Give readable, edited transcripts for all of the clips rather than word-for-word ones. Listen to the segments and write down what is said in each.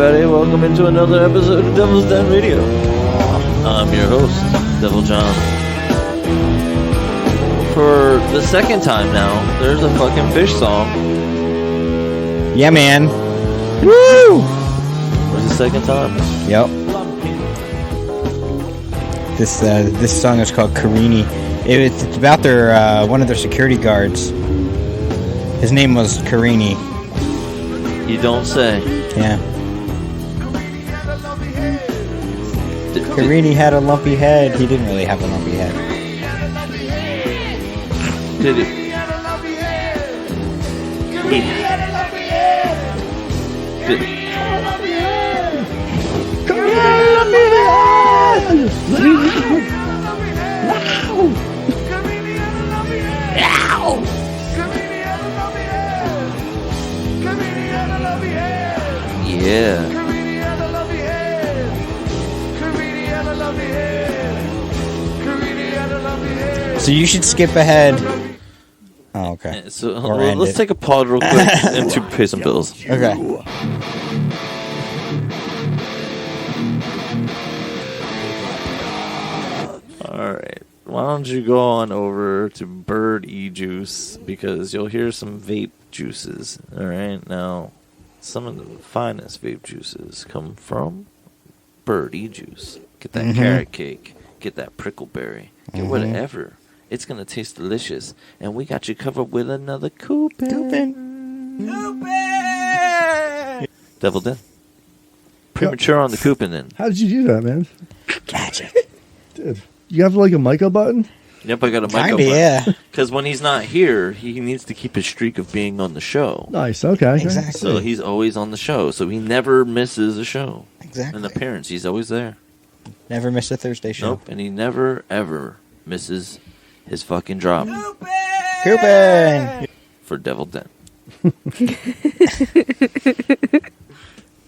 everybody. Welcome into another episode of Devil's Den Radio. I'm your host, DevilJon. For the second time now, there's a fucking fish song. Yeah, man. Woo! For the second time. Yep. This song is called Carini. It's about their one of their security guards. His name was Carini. You don't say. Yeah. Carini had a lumpy head. He didn't really have a lumpy head. Did he? Yeah. So you should skip ahead. Oh, okay. So let's take a pause real quick and to pay some bills. Okay. All right. Why don't you go on over to Bird E-Juice, because you'll hear some vape juices. All right. Now, some of the finest vape juices come from Bird E-Juice. Get that carrot cake. Get that prickleberry. Get whatever. It's going to taste delicious. And we got you covered with another coupon. Devil Den. Premature on the coupon then. How did you do that, man? Magic. Dude, you have like a Micah button? Yep, I got a mic Kinda, button. yeah. Because when he's not here, he needs to keep his streak of being on the show. Nice, okay. Exactly. So he's always on the show. So he never misses a show. Exactly. An appearance. He's always there. Never miss a Thursday show. Nope. And he never, ever misses his fucking drop. Coupon! For Devil Den.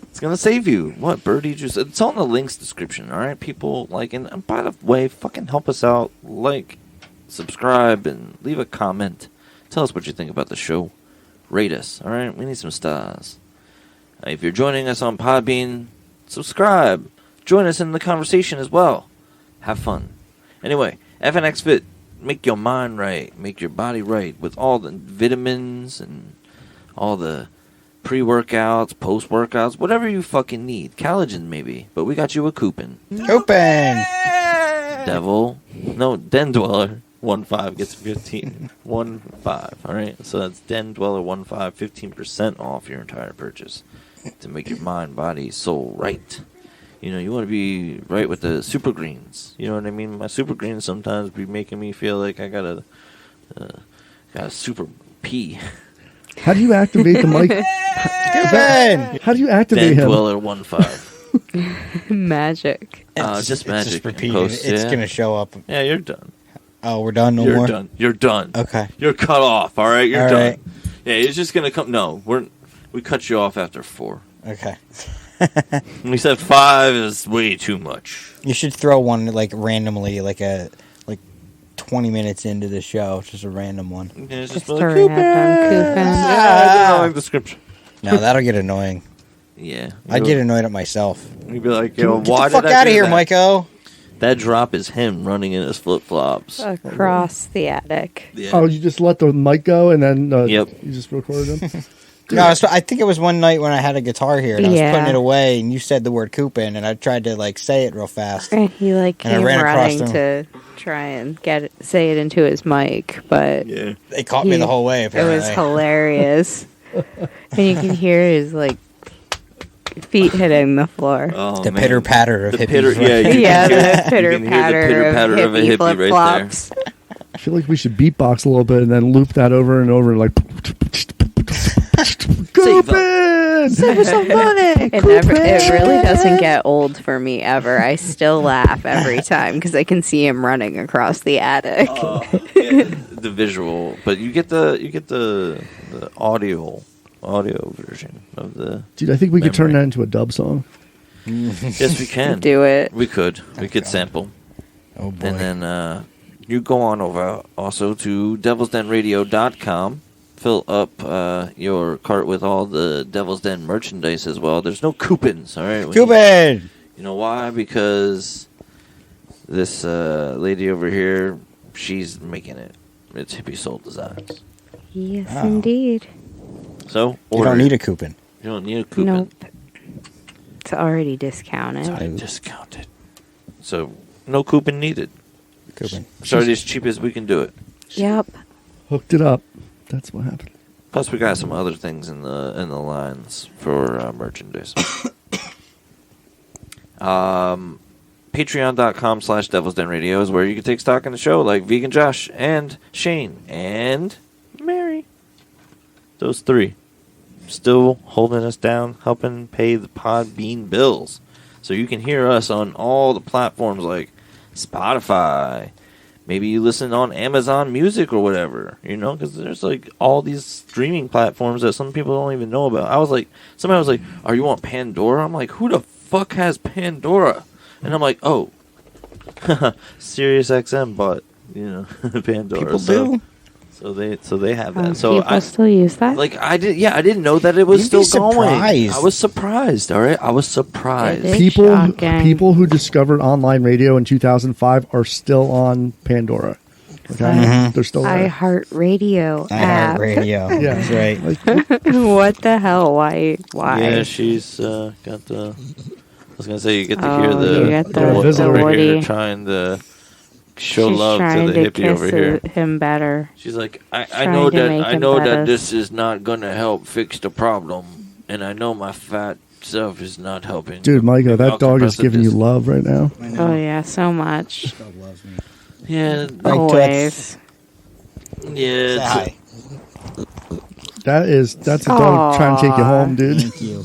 It's going to save you. What? Birdie Juice. It's all in the links description, all right, people? Like, and by the way, fucking help us out. Like, subscribe, and leave a comment. Tell us what you think about the show. Rate us, all right? We need some stars. If you're joining us on Podbean, subscribe. Join us in the conversation as well. Have fun. Anyway, FNXFit. Make your mind right. Make your body right with all the vitamins and all the pre-workouts, post-workouts, whatever you fucking need. Collagen maybe, but we got you a coupon. Coupon! Den Dweller 15 gets 15. 15, all right? So that's Den Dweller 15, 15% off your entire purchase to make your mind, body, soul right. You know, you want to be right with the super greens. You know what I mean? My super greens sometimes be making me feel like I got a super pee. How do you activate the mic? How do you activate him? Dweller 15. Magic. Just magic. Just repeating. Post, It's going to show up. Yeah, you're done. Oh, we're done? No You're more? done. You're done. Okay. You're cut off, all right? You're All done. right. Yeah, it's just going to come. No, we cut you off after 4. Okay. We said 5 is way too much. You should throw one like randomly, like 20 minutes into the show, just a random one. Yeah, it's just Just like, a coupon. random coupon. Yeah, I didn't like the scripture. No, that'll get annoying. Yeah. I'd get annoyed at myself. You'd be like, Get yo, the why fuck did I out do of here, that? Michael. That drop is him running in his flip-flops. Across the attic. Yeah. Oh, you just let the mic go and then Yep. you just recorded him? No, I think it was one night when I had a guitar here and I was Yeah. putting it away and you said the word coupon and I tried to say it real fast. And he And I came ran across running to try and say it into his mic, but Yeah. They caught me the whole way, it apparently. was hilarious. And you can hear his feet hitting the floor. Oh, The man. pitter-patter of The hippies. pitter, yeah, you Yeah, can hear, the pitter you can hear the patter pitter-patter of of a hippie hippie flip right flops. I feel like we should beatbox a little bit and then loop that over and over like... Coupon! Save us some money. It really doesn't get old for me ever. I still laugh every time because I can see him running across the attic. Yeah, the visual, but you get the audio version of the. Dude, I think we could turn memory. that into a dub song. Yes, we can. Do it. We could. We could sample. Oh, boy. And then you go on over also to devilsdenradio.com, fill up your cart with all the Devil's Den merchandise as well. There's no coupons, all right? Coupon! You know why? Because this lady over here, she's making it. It's Hippie Soul Designs. Yes, Wow. indeed. So, You don't need a coupon. You don't need a coupon. Nope. It's already discounted. Discounted. So, no coupon needed. Coupon. Start as cheap as we can do it. Yep. Hooked it up. That's what happened. Plus, we got some other things in the lines for merchandise. Patreon.com/DevilsDenRadio is where you can take stock in the show, like VeganJosh and Shane and Mary. Those three. Still holding us down, helping pay the Podbean bills. So you can hear us on all the platforms like Spotify. Maybe you listen on Amazon Music or whatever, because there's like all these streaming platforms that some people don't even know about. Somebody was like, are you on Pandora? I'm like, who the fuck has Pandora? And I'm like, oh, Sirius XM bought, Pandora. People do. So they have that. So people still use that? I didn't know that it was You'd still be going. surprised. I was surprised. All right, I was surprised. It is shocking. People who discovered online radio in 2005 are still on Pandora. Okay? They're still there. iHeartRadio app. iHeartRadio. Yeah. That's right. What the hell? Why? Yeah, she's got the. I was gonna say you get to Oh, hear you get the the Woody over Woody. here trying to show She's love to trying the to hippie over here. kiss him better. She's like, I trying know to that make I him know better. that this is not gonna help fix the problem, and I know my fat self is not helping. Dude, Micah, that I'll dog is compress the giving you dis- love right now. Oh yeah, so much. Dog loves me. Yeah, Always. Say yeah. hi. That's a dog trying to take you home, dude. Thank you.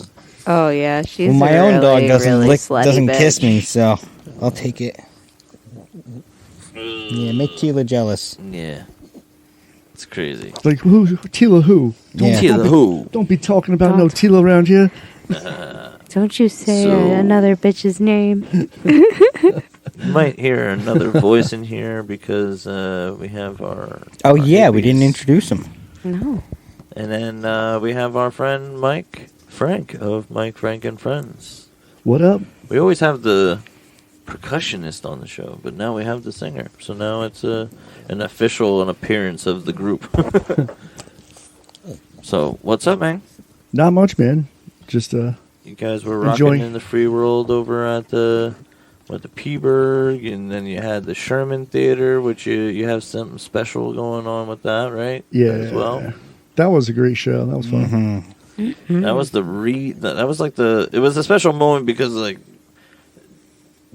Oh yeah, she's Well, my a own dog really, doesn't really slutty doesn't bitch. kiss me, so I'll take it. Yeah, make Tila jealous. Yeah, it's crazy. Like, who? Tila who? Yeah. Tila who? Don't be talking about Don't. no Tila around here. Don't you say So- another bitch's name? You might hear another voice in here because we have our. Oh our yeah, we didn't hippies. introduce him. No. And then we have our friend Mike Frank of Mike Frank and Friends. What up? We always have the percussionist on the show, but now we have the singer. So now it's an appearance of the group. So what's up, man? Not much, man. Just You guys were rocking Enjoying- in the free world over at the Peaburg, and then you had the Sherman Theater, which you have something special going on with that, right? yeah. As well. That was a great show. That was fun. Mm-hmm. That was it was a special moment because like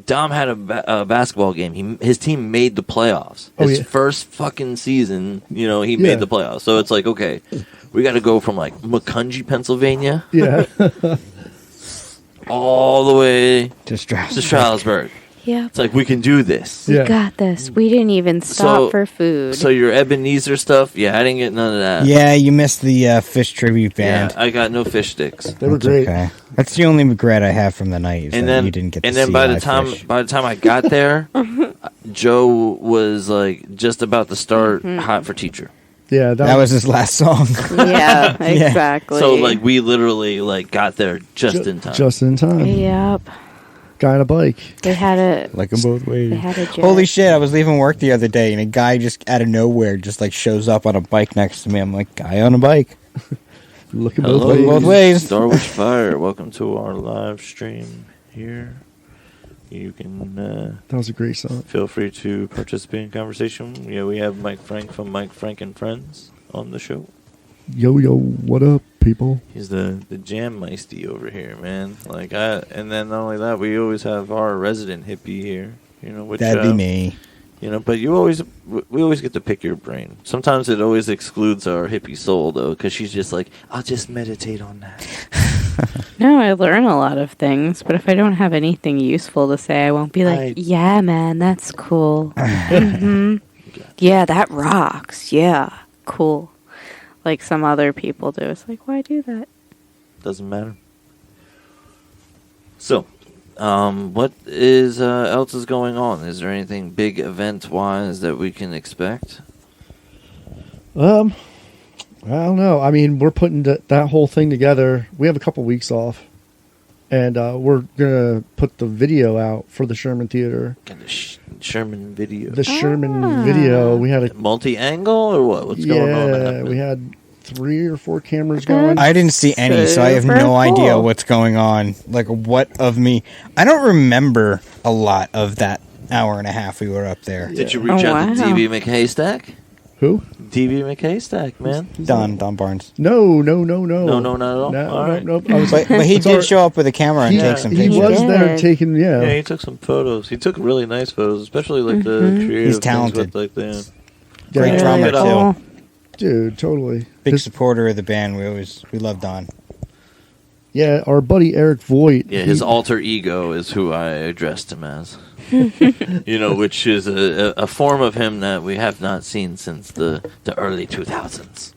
Dom had a basketball game. His team made the playoffs. Oh, His yeah. first fucking season, he Yeah. made the playoffs. So it's like, okay, we got to go from like Macungie, Pennsylvania, Yeah. all the way To Strauss. to Stroudsburg. Yep. It's like we can do this. We Yeah. got this. We didn't even stop So- for food. So your Ebenezer stuff, yeah, I didn't get none of that. Yeah, you missed the fish tribute Yeah, band. I got no fish sticks. They were That's great. okay. That's the only regret I have from the night. Is And that then you didn't get. and to then see by the live time fish. I got there, Joe was like just about to start Hot for Teacher. Yeah, That was his last song. yeah, exactly. So like we literally like got there just in time. Just in time. Yep. Guy on a bike. They had a. Like them both ways. They had a jet. Holy shit! I was leaving work the other day, and a guy just out of nowhere just like shows up on a bike next to me. I'm like, guy on a bike. Looking Hello, both ways. Both ways. Star Wars Fire. Welcome to our live stream here. You can That was a great song. feel free to participate in conversation. Yeah, we have Mike Frank from Mike Frank and Friends on the show. Yo, what up, people? He's the jam meisty over here, man. And then not only that, we always have our resident hippie here. Which That'd be me. But we always get to pick your brain. Sometimes it always excludes our hippie soul though, because she's just like, I'll just meditate on that. No, I learn a lot of things, but if I don't have anything useful to say, I won't be like, yeah, man, that's cool. Yeah, that rocks. Yeah, cool. Like some other people do. It's like, why do that? Doesn't matter. So, what is else is going on? Is there anything big event wise that we can expect? I don't know. I mean, we're putting that whole thing together. We have a couple weeks off, and we're gonna put the video out for the Sherman Theater. Kind of Sherman video. The Sherman video. We had a multi-angle or what? What's going on? Yeah, we had 3 or 4 cameras going. I didn't see any, so I have no idea what's going on. Like, what of me? I don't remember a lot of that hour and a half we were up there. Did you reach out to DB McHaystack? Who? DB McHaystack, man. Don Barnes. No. No, not at all. All right. Nope. But he did show up with a camera and take some pictures. He was there taking, Yeah, he took some photos. He took really nice photos, especially like the creative. He's talented. Things with, like, Great drummer too. Dude, totally. Big supporter of the band. We love Don. Yeah, our buddy Eric Voigt. Yeah, his alter ego is who I addressed him as. Which is a form of him that we have not seen since the early 2000s.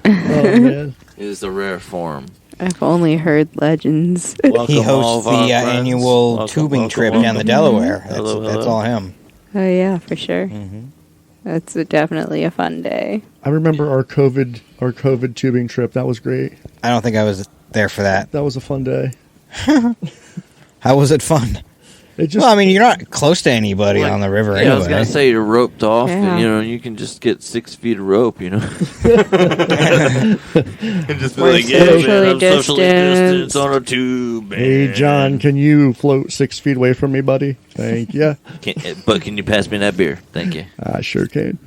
Oh, man. It is a rare form. I've only heard legends. He hosts the annual tubing trip down the Delaware. That's all him. Oh, yeah, for sure. Mm-hmm. That's definitely a fun day. I remember our COVID tubing trip. That was great. I don't think I was there for that. That was a fun day. How was it fun? Well, I mean, you're not close to anybody on the river anyway. I was going to say you're roped off, and, you can just get 6 feet of rope, And just be like, I'm socially distanced on a tube, man. Hey, John, can you float 6 feet away from me, buddy? Thank you. But can you pass me that beer? Thank you. I sure can.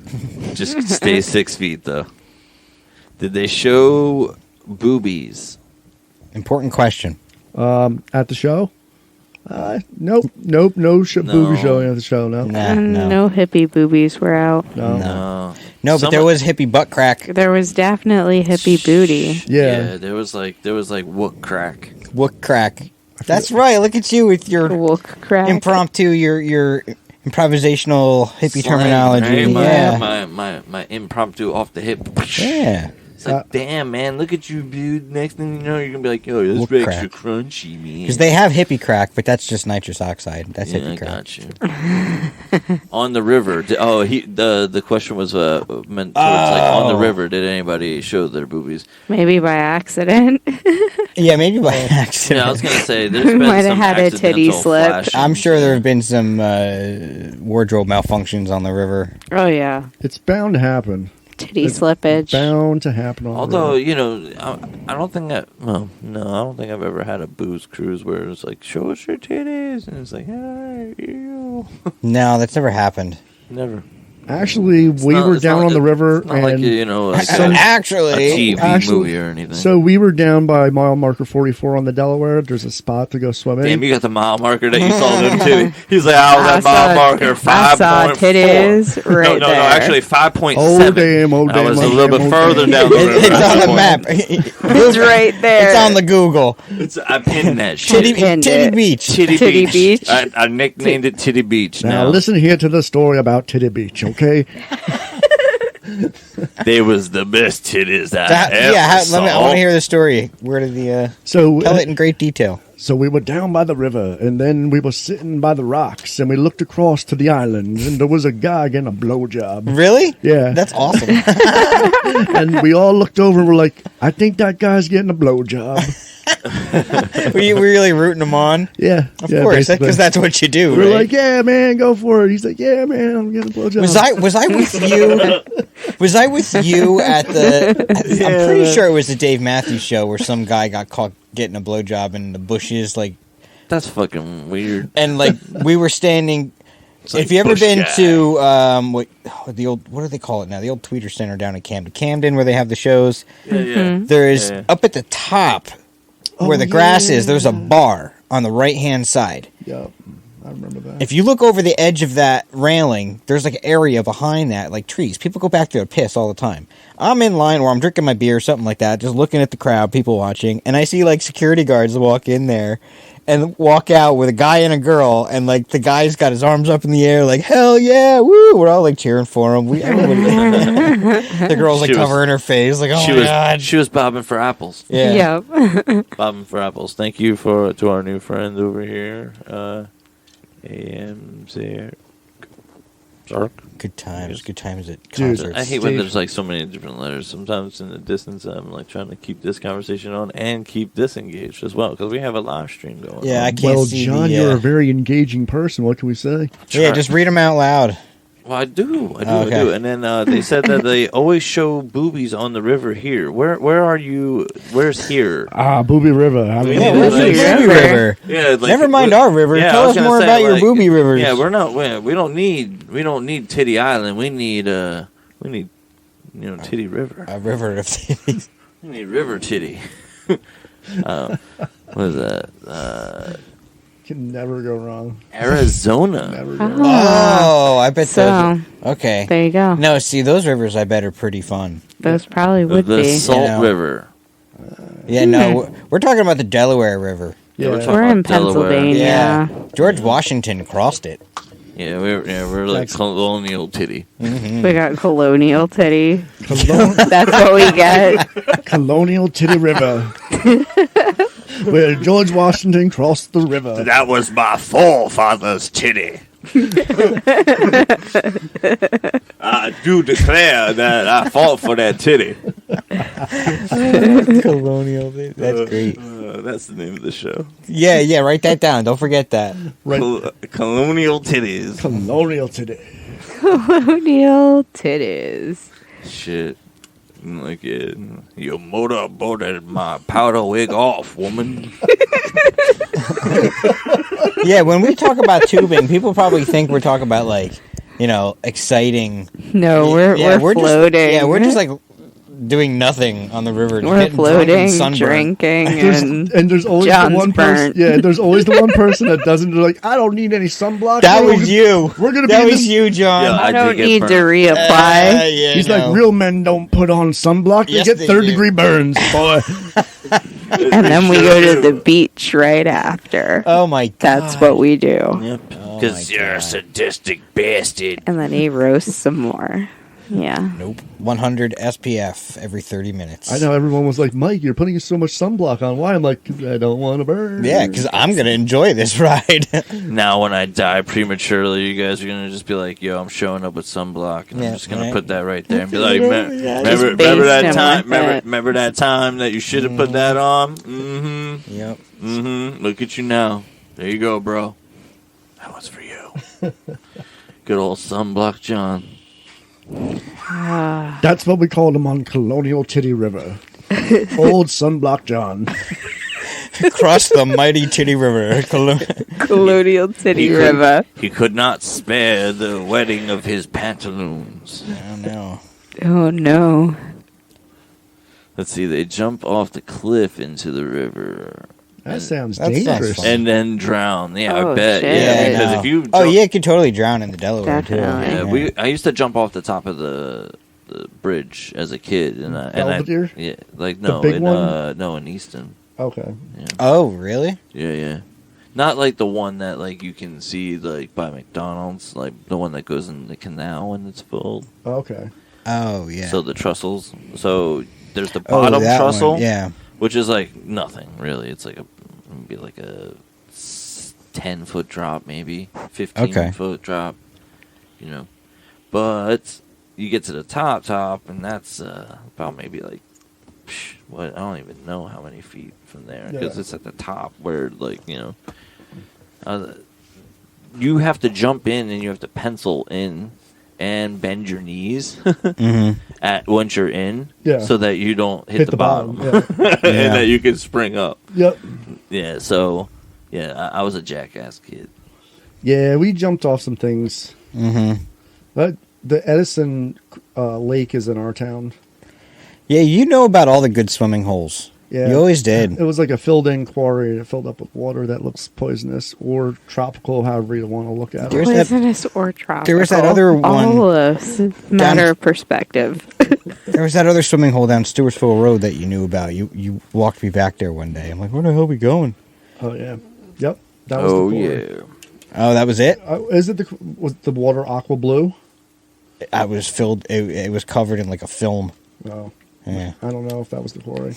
Just stay 6 feet, though. Did they show boobies? Important question. At the show? Nope. No booby showing at the show. No. No hippie boobies were out. No, but there was hippie butt crack. There was definitely hippie booty. Yeah. There was like wook crack. Wook crack. That's right. Look at you with your wook crack. Impromptu, your improvisational hippie terminology. Right? My impromptu off the hip. Yeah. It's like, damn, man, look at you, dude. Next thing you know, you're going to be like, yo, this makes you crunchy, man. Because they have hippie crack, but that's just nitrous oxide. That's hippie crack. Got you. On the river. The question was meant towards, on the river, did anybody show their boobies? Maybe by accident. Yeah, maybe by accident. Yeah, I was going to say, there's been might some have had a titty slip. I'm sure there have been some wardrobe malfunctions on the river. Oh, yeah. It's bound to happen. Titty slippage. Bound to happen. Although, I don't think I don't think I've ever had a booze cruise where it's like, show us your titties, and it's like, hey, ew. No, that's never happened. Never. Actually, we were down on the river, and like, actually, a TV movie or anything. So we were down by mile marker 44 on the Delaware. There's a spot to go swimming. Damn, you got the mile marker that you saw them too. He's like, that mile marker 5.4. I saw titties right no, there. actually 5.7. Oh damn! I was a little bit further down the river. It's on the map. It's right there. It's on the Google. I pinned that shit. Titty Beach. Titty Beach. I nicknamed it Titty Beach. Now listen here to the story about Titty Beach, okay? They was the best titties I ever saw. I want to hear the story. Where did the tell it in great detail? So we were down by the river, and then we were sitting by the rocks, and we looked across to the island, and there was a guy getting a blowjob. Really? Yeah. That's awesome. And we all looked over and were like, I think that guy's getting a blowjob. Were you really rooting him on? Yeah. Of course, because that's what you do, We're right? like, yeah, man, go for it. He's like, yeah, man, I'm getting a blowjob. Was I with you? Was I with you at the... I'm pretty sure it was the Dave Matthews Show where some guy got caught getting a blowjob in the bushes, like... That's fucking weird. And, like, we were standing... Like if you ever been to what do they call it now? The old Tweeter Center down in Camden, where they have the shows. Yeah. There is up at the top where the grass is. There's a bar on the right hand side. Yep, I remember that. If you look over the edge of that railing, there's like an area behind that, like trees. People go back there to piss all the time. I'm in line or I'm drinking my beer, something like that, just looking at the crowd, people watching, and I see like security guards walk in there. And walk out with a guy and a girl, and like the guy's got his arms up in the air, like hell yeah, woo! We're all like cheering for him. The girl's like covering her face, like oh my god. She was bobbing for apples. Yeah. Bobbing for apples. Thank you to our new friend over here, AMZ. Sark. Good times at Dude, concerts. I hate when Steve. there's like so many different letters. Sometimes in the distance, I'm like trying to keep this conversation on and keep this engaged as well because we have a live stream going. Yeah, on. I can't Well, see John, the, you're a very engaging person. What can we say? Yeah, just read them out loud. Well, I do. Okay. And then they said that they always show boobies on the river here. Where are you? Where's here? Booby River. I mean, Yeah, Where's like- your booby river? Yeah, like, Never mind our river. Yeah, I Tell was us gonna more say, about your like, booby rivers. Yeah, we don't need Titty Island. We need Titty River. A river of titties. We need River Titty. What is that? can never go wrong. Arizona. Never go wrong. Oh, I bet So, those. Okay. there you go. No, see, those rivers I bet are pretty fun. Those probably would The be. Salt You know. River. Yeah, no, we're talking about the Delaware River. Yeah, we're Yeah. talking We're in about Delaware. Pennsylvania. George Washington crossed it. Yeah, we're like That's- colonial titty. We got colonial titty. Colon- That's what we get. Colonial Titty River. Where George Washington crossed the river. That was my forefather's titty. I do declare that I fought for that titty. Colonial. That's great. That's the name of the show. Yeah, write that down. Don't forget that. Right. Colonial titties. Colonial Titty. Colonial titties. Shit. Like it. Your motor boarded my powder wig off, woman. Yeah, when we talk about tubing, people probably think we're talking about like, exciting. No, we're floating. We're just like doing nothing on the river. We're getting drunk and floating, sunburned. drinking, And there's always John's the one person. burnt. Yeah, there's always the one person that doesn't. They're like, I don't need any sunblock. That We're was gonna- you. We're gonna be. That in was this- you, John. Yeah, I I don't did get need burnt. to reapply. Yeah, He's no. like, real men don't put on sunblock. They Yes, get they third-degree burns, boy. And then we go to the beach right after. Oh my god. That's what we do. Yep. Oh Because my you're a God. sadistic bastard. And then he roasts some more. Yeah. Nope. 100 SPF every 30 minutes. I know everyone was like, Mike, you're putting so much sunblock on. Why? I'm like, 'cause I don't want to burn. Yeah, because I'm going to enjoy this ride. Now, when I die prematurely, you guys are gonna just be like, "Yo, I'm showing up with sunblock," and Yeah, I'm just gonna right. put that right there and be like, "Remember Just that baste him time? with it. Remember that time that you should have put that on? Mm-hmm. Yep. Mm-hmm. Look at you now. There you go, bro. That was for you. Good old sunblock, John. That's what we called him on Colonial Titty River. Old Sunblock John. Across the mighty Titty River. Colonial titty He could- river. He could not spare the wetting of his pantaloons. Oh, no. Oh no. Let's see. They jump off the cliff into the river. That sounds That sounds dangerous. fun. And then drown. Yeah, I Oh, bet. shit. Yeah, Yeah, because no. if you Oh, jump- yeah, you could totally drown in the Delaware, Definitely. too. I used to jump off the top of the bridge as a kid, and I Belvedere? yeah, like The no, big in one? no, in Easton. Okay. Oh, really? Yeah. Not like the one that like you can see like by McDonald's, like the one that goes in the canal when it's filled. Okay. Oh, yeah. So the trussels. So there's the Oh, bottom that one, trussel, yeah. which is like nothing really. It's like maybe like a 10-foot drop, maybe 15-foot drop. But you get to the top, and that's about maybe like what, I don't even know how many feet from there because Yeah. it's at the top where you have to jump in and you have to pencil in and bend your knees Mm-hmm. once you're in, Yeah. so that you don't hit the bottom, Yeah. and Yeah. that you can spring up. Yep. Yeah, so I was a jackass kid. Yeah, we jumped off some things. Mm-hmm. But the Edison Lake is in our town. Yeah, you know about all the good swimming holes. Yeah. You always did. It was like a filled-in quarry and it filled up with water that looks poisonous or tropical, however you want to look at it. There's that- Poisonous or tropical. there was that other one All of this is a matter of perspective. There was that other swimming hole down Stewartsville Road that you knew about. You walked me back there one day. I'm like, where the hell are we going? Oh, yeah. Yep. That was Oh the quarry. yeah. Oh, that was it? Is it was the water aqua blue? I was filled. It was covered in like a film. No. Yeah. I don't know if that was the quarry.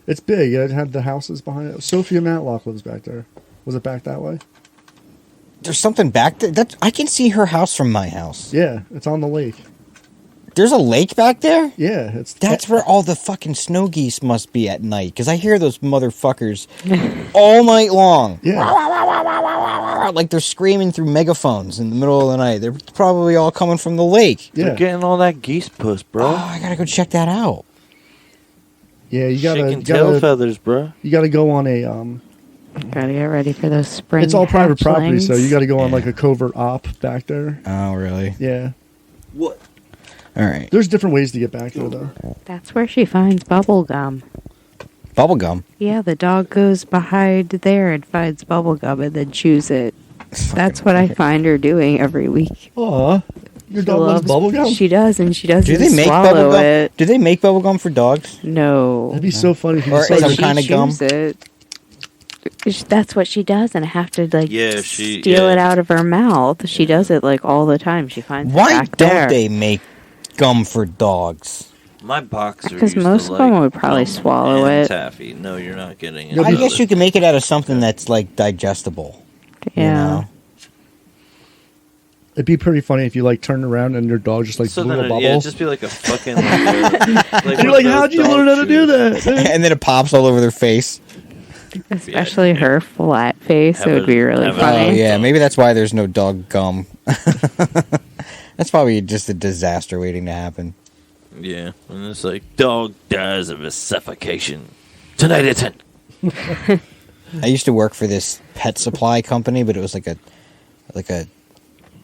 It's big. It had the houses behind it. Sophia Matlock lives back there. Was it back that way? there's something back there. I can see her house from my house. Yeah, it's on the lake. There's a lake back there? Yeah, That's where all the fucking snow geese must be at night, because I hear those motherfuckers all night long. Yeah. Like they're screaming through megaphones in the middle of the night. They're probably all coming from the lake. Yeah. They're getting all that geese puss, bro. Oh, I gotta go check that out. Yeah, you Chicken tail gotta feathers, bro. you gotta go on a Gotta get ready for those spring. it's all private property, hatchlings. so you gotta go on like a covert op back there. Oh, really? Yeah. What? All right. There's different ways to get back there though. That's where she finds bubble gum. Bubblegum. Yeah, the dog goes behind there and finds bubble gum and then chews it. That's what I find her doing every week. Aw. Your dog loves bubblegum? She does, and she doesn't Do they make swallow bubblegum? it. Do they make bubblegum for dogs? No. That'd be so funny if you Or just some She kind of gum? chews it. That's what she does, and I have to steal it out of her mouth. She does it like all the time. She finds it Why back don't there. they make gum for dogs? My boxer. Because used most to of them like would probably gum swallow and it. Taffy. No, you're not getting it. No, I guess you can make it out of something that's like digestible. Yeah. You know? It'd be pretty funny if you like turned around and your dog just like So blew then, a bubble. yeah, it'd just be like a fucking. And you're like, how'd you learn how to do that? And then it pops all over their face. Especially her flat face. It would be really have a- Oh, funny. yeah. Maybe that's why there's no dog gum. That's probably just a disaster waiting to happen. Yeah, and it's like dog dies of a suffocation. Tonight at 10. I used to work for this pet supply company, but it was like a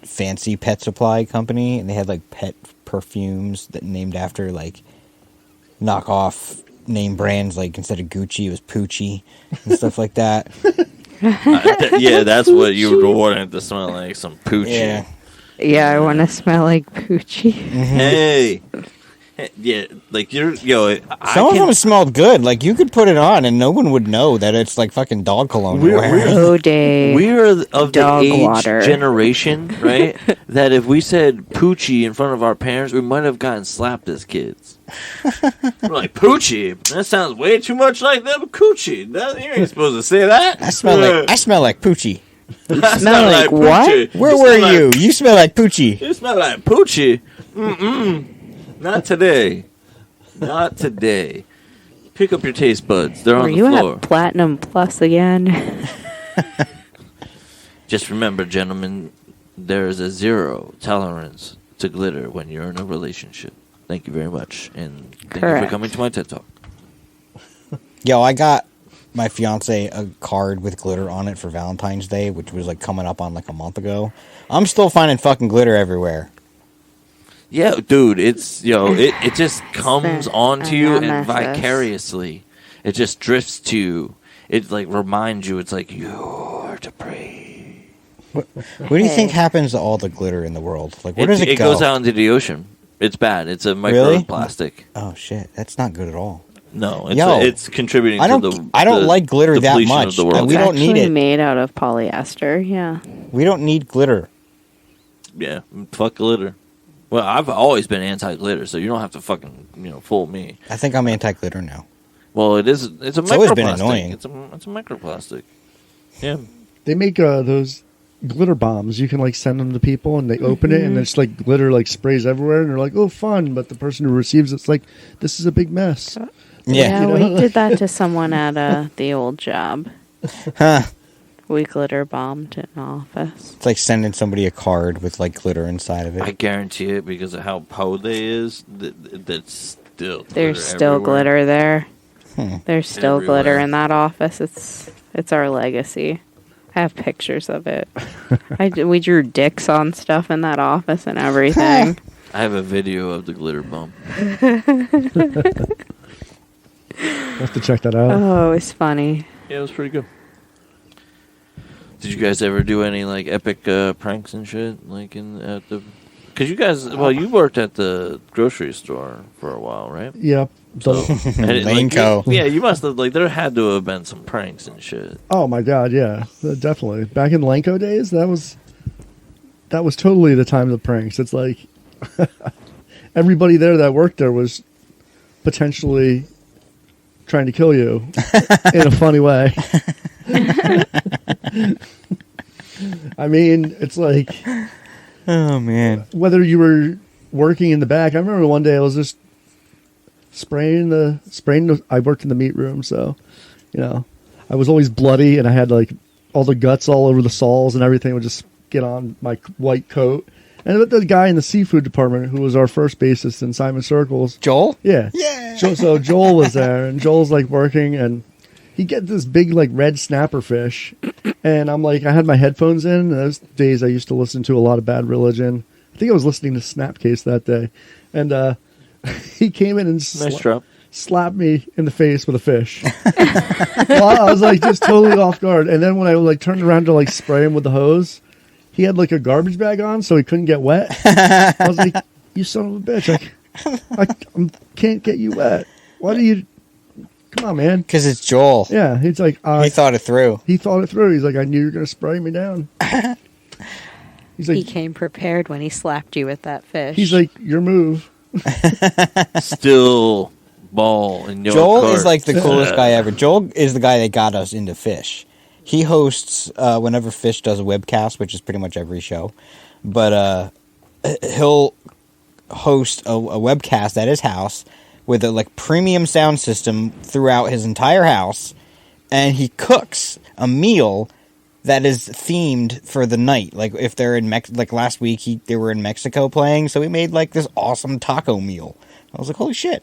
fancy pet supply company, and they had like pet perfumes that named after like knockoff name brands. Like instead of Gucci, it was Poochie and stuff like that. Yeah, that's what you would want it to smell like, some poochie. Yeah. Yeah, I want to smell like Poochie. Hey. Yeah, like Some of them smelled good. Like you could put it on, and no one would know that it's like fucking dog cologne. We're- you're wearing. Oh, day. We're of the Dog age water. generation, right? That if we said Poochie in front of our parents, we might have gotten slapped as kids. We're like, Poochie? That sounds way too much like them Coochie. You ain't supposed to say that. I smell like Poochie. Smell like what? Poochie. Where You were smell you? like- You smell like Poochie. You smell like Poochie. Not today. Not today. Pick up your taste buds. They're Were on the you floor. at Platinum Plus again? Just remember, gentlemen, there is a zero tolerance to glitter when you're in a relationship. Thank you very much. And thank you for Correct. coming to my TED Talk. Yo, I got my fiance a card with glitter on it for Valentine's Day, which was like coming up on like a month ago. I'm still finding fucking glitter everywhere. Yeah, dude, it's, it just comes onto you and nemesis. vicariously. It just drifts to you. It, like, reminds you, it's like, you're depraved. What do you think happens to all the glitter in the world? Like, where does it go? It goes out into the ocean. It's bad. It's a Really? microplastic. Oh shit, that's not good at all. No, Yo, it's contributing I don't. to the I don't the like glitter that depletion much. of the world. We It's don't need actually it. made out of polyester, yeah. We don't need glitter. Yeah, fuck glitter. Well, I've always been anti-glitter, so you don't have to fucking, fool me. I think I'm anti-glitter now. Well, it's a microplastic. always been annoying. It's a microplastic. Yeah. They make those glitter bombs. You can like send them to people, and they open it, and it's like glitter like sprays everywhere, and they're like, "Oh, fun!" But the person who receives it's like, "This is a big mess." Yeah. You know? We did that to someone at the old job. Huh. We glitter bombed an office. It's like sending somebody a card with like glitter inside of it. I guarantee it because of how po they is. That's still There's glitter still everywhere. glitter there. Hmm. There's still Everywhere. glitter in that office. It's our legacy. I have pictures of it. We drew dicks on stuff in that office and everything. I have a video of the glitter bomb. We'll have to check that out. Oh, it's funny. Yeah, it was pretty good. Did you guys ever do any like epic pranks and shit like at the? Because you guys, you worked at the grocery store for a while, right? Yep. So, and Lane Co. you must have there had to have been some pranks and shit. Oh my god, yeah, definitely. Back in Lanco days, that was totally the time of the pranks. It's like everybody there that worked there was potentially trying to kill you in a funny way. I mean, it's like, Oh man. whether you were working in the back. I remember one day I was just spraying the. I worked in the meat room, so I was always bloody, and I had like all the guts all over the soles, and everything would just get on my white coat. And the guy in the seafood department, who was our first bassist in Simon Circles, Joel? yeah. So Joel was there, and Joel's like working, and he get this big like red snapper fish, and I'm like, I had my headphones in. And those days I used to listen to a lot of Bad Religion. I think I was listening to Snapcase that day, and he came in and slapped me in the face with a fish. Well, I was like just totally off guard, and then when I like turned around to like spray him with the hose, he had like a garbage bag on, so he couldn't get wet. I was like, "You son of a bitch! I can't get you wet. Why do you? Come on, man." Because it's Joel. Yeah, he's like, He thought it through. He thought it through. He's like, "I knew you were gonna spray me down." He's like, He came prepared when he slapped you with that fish. he's like, "Your move." Still ball in your Joel cart. is like the coolest guy ever. Joel is the guy that got us into Fish. He hosts whenever Fish does a webcast, which is pretty much every show. But he'll host a webcast at his house with a like premium sound system throughout his entire house, and he cooks a meal that is themed for the night. Like if they're in like last week they were in Mexico playing, so we made like this awesome taco meal. I was like, holy shit.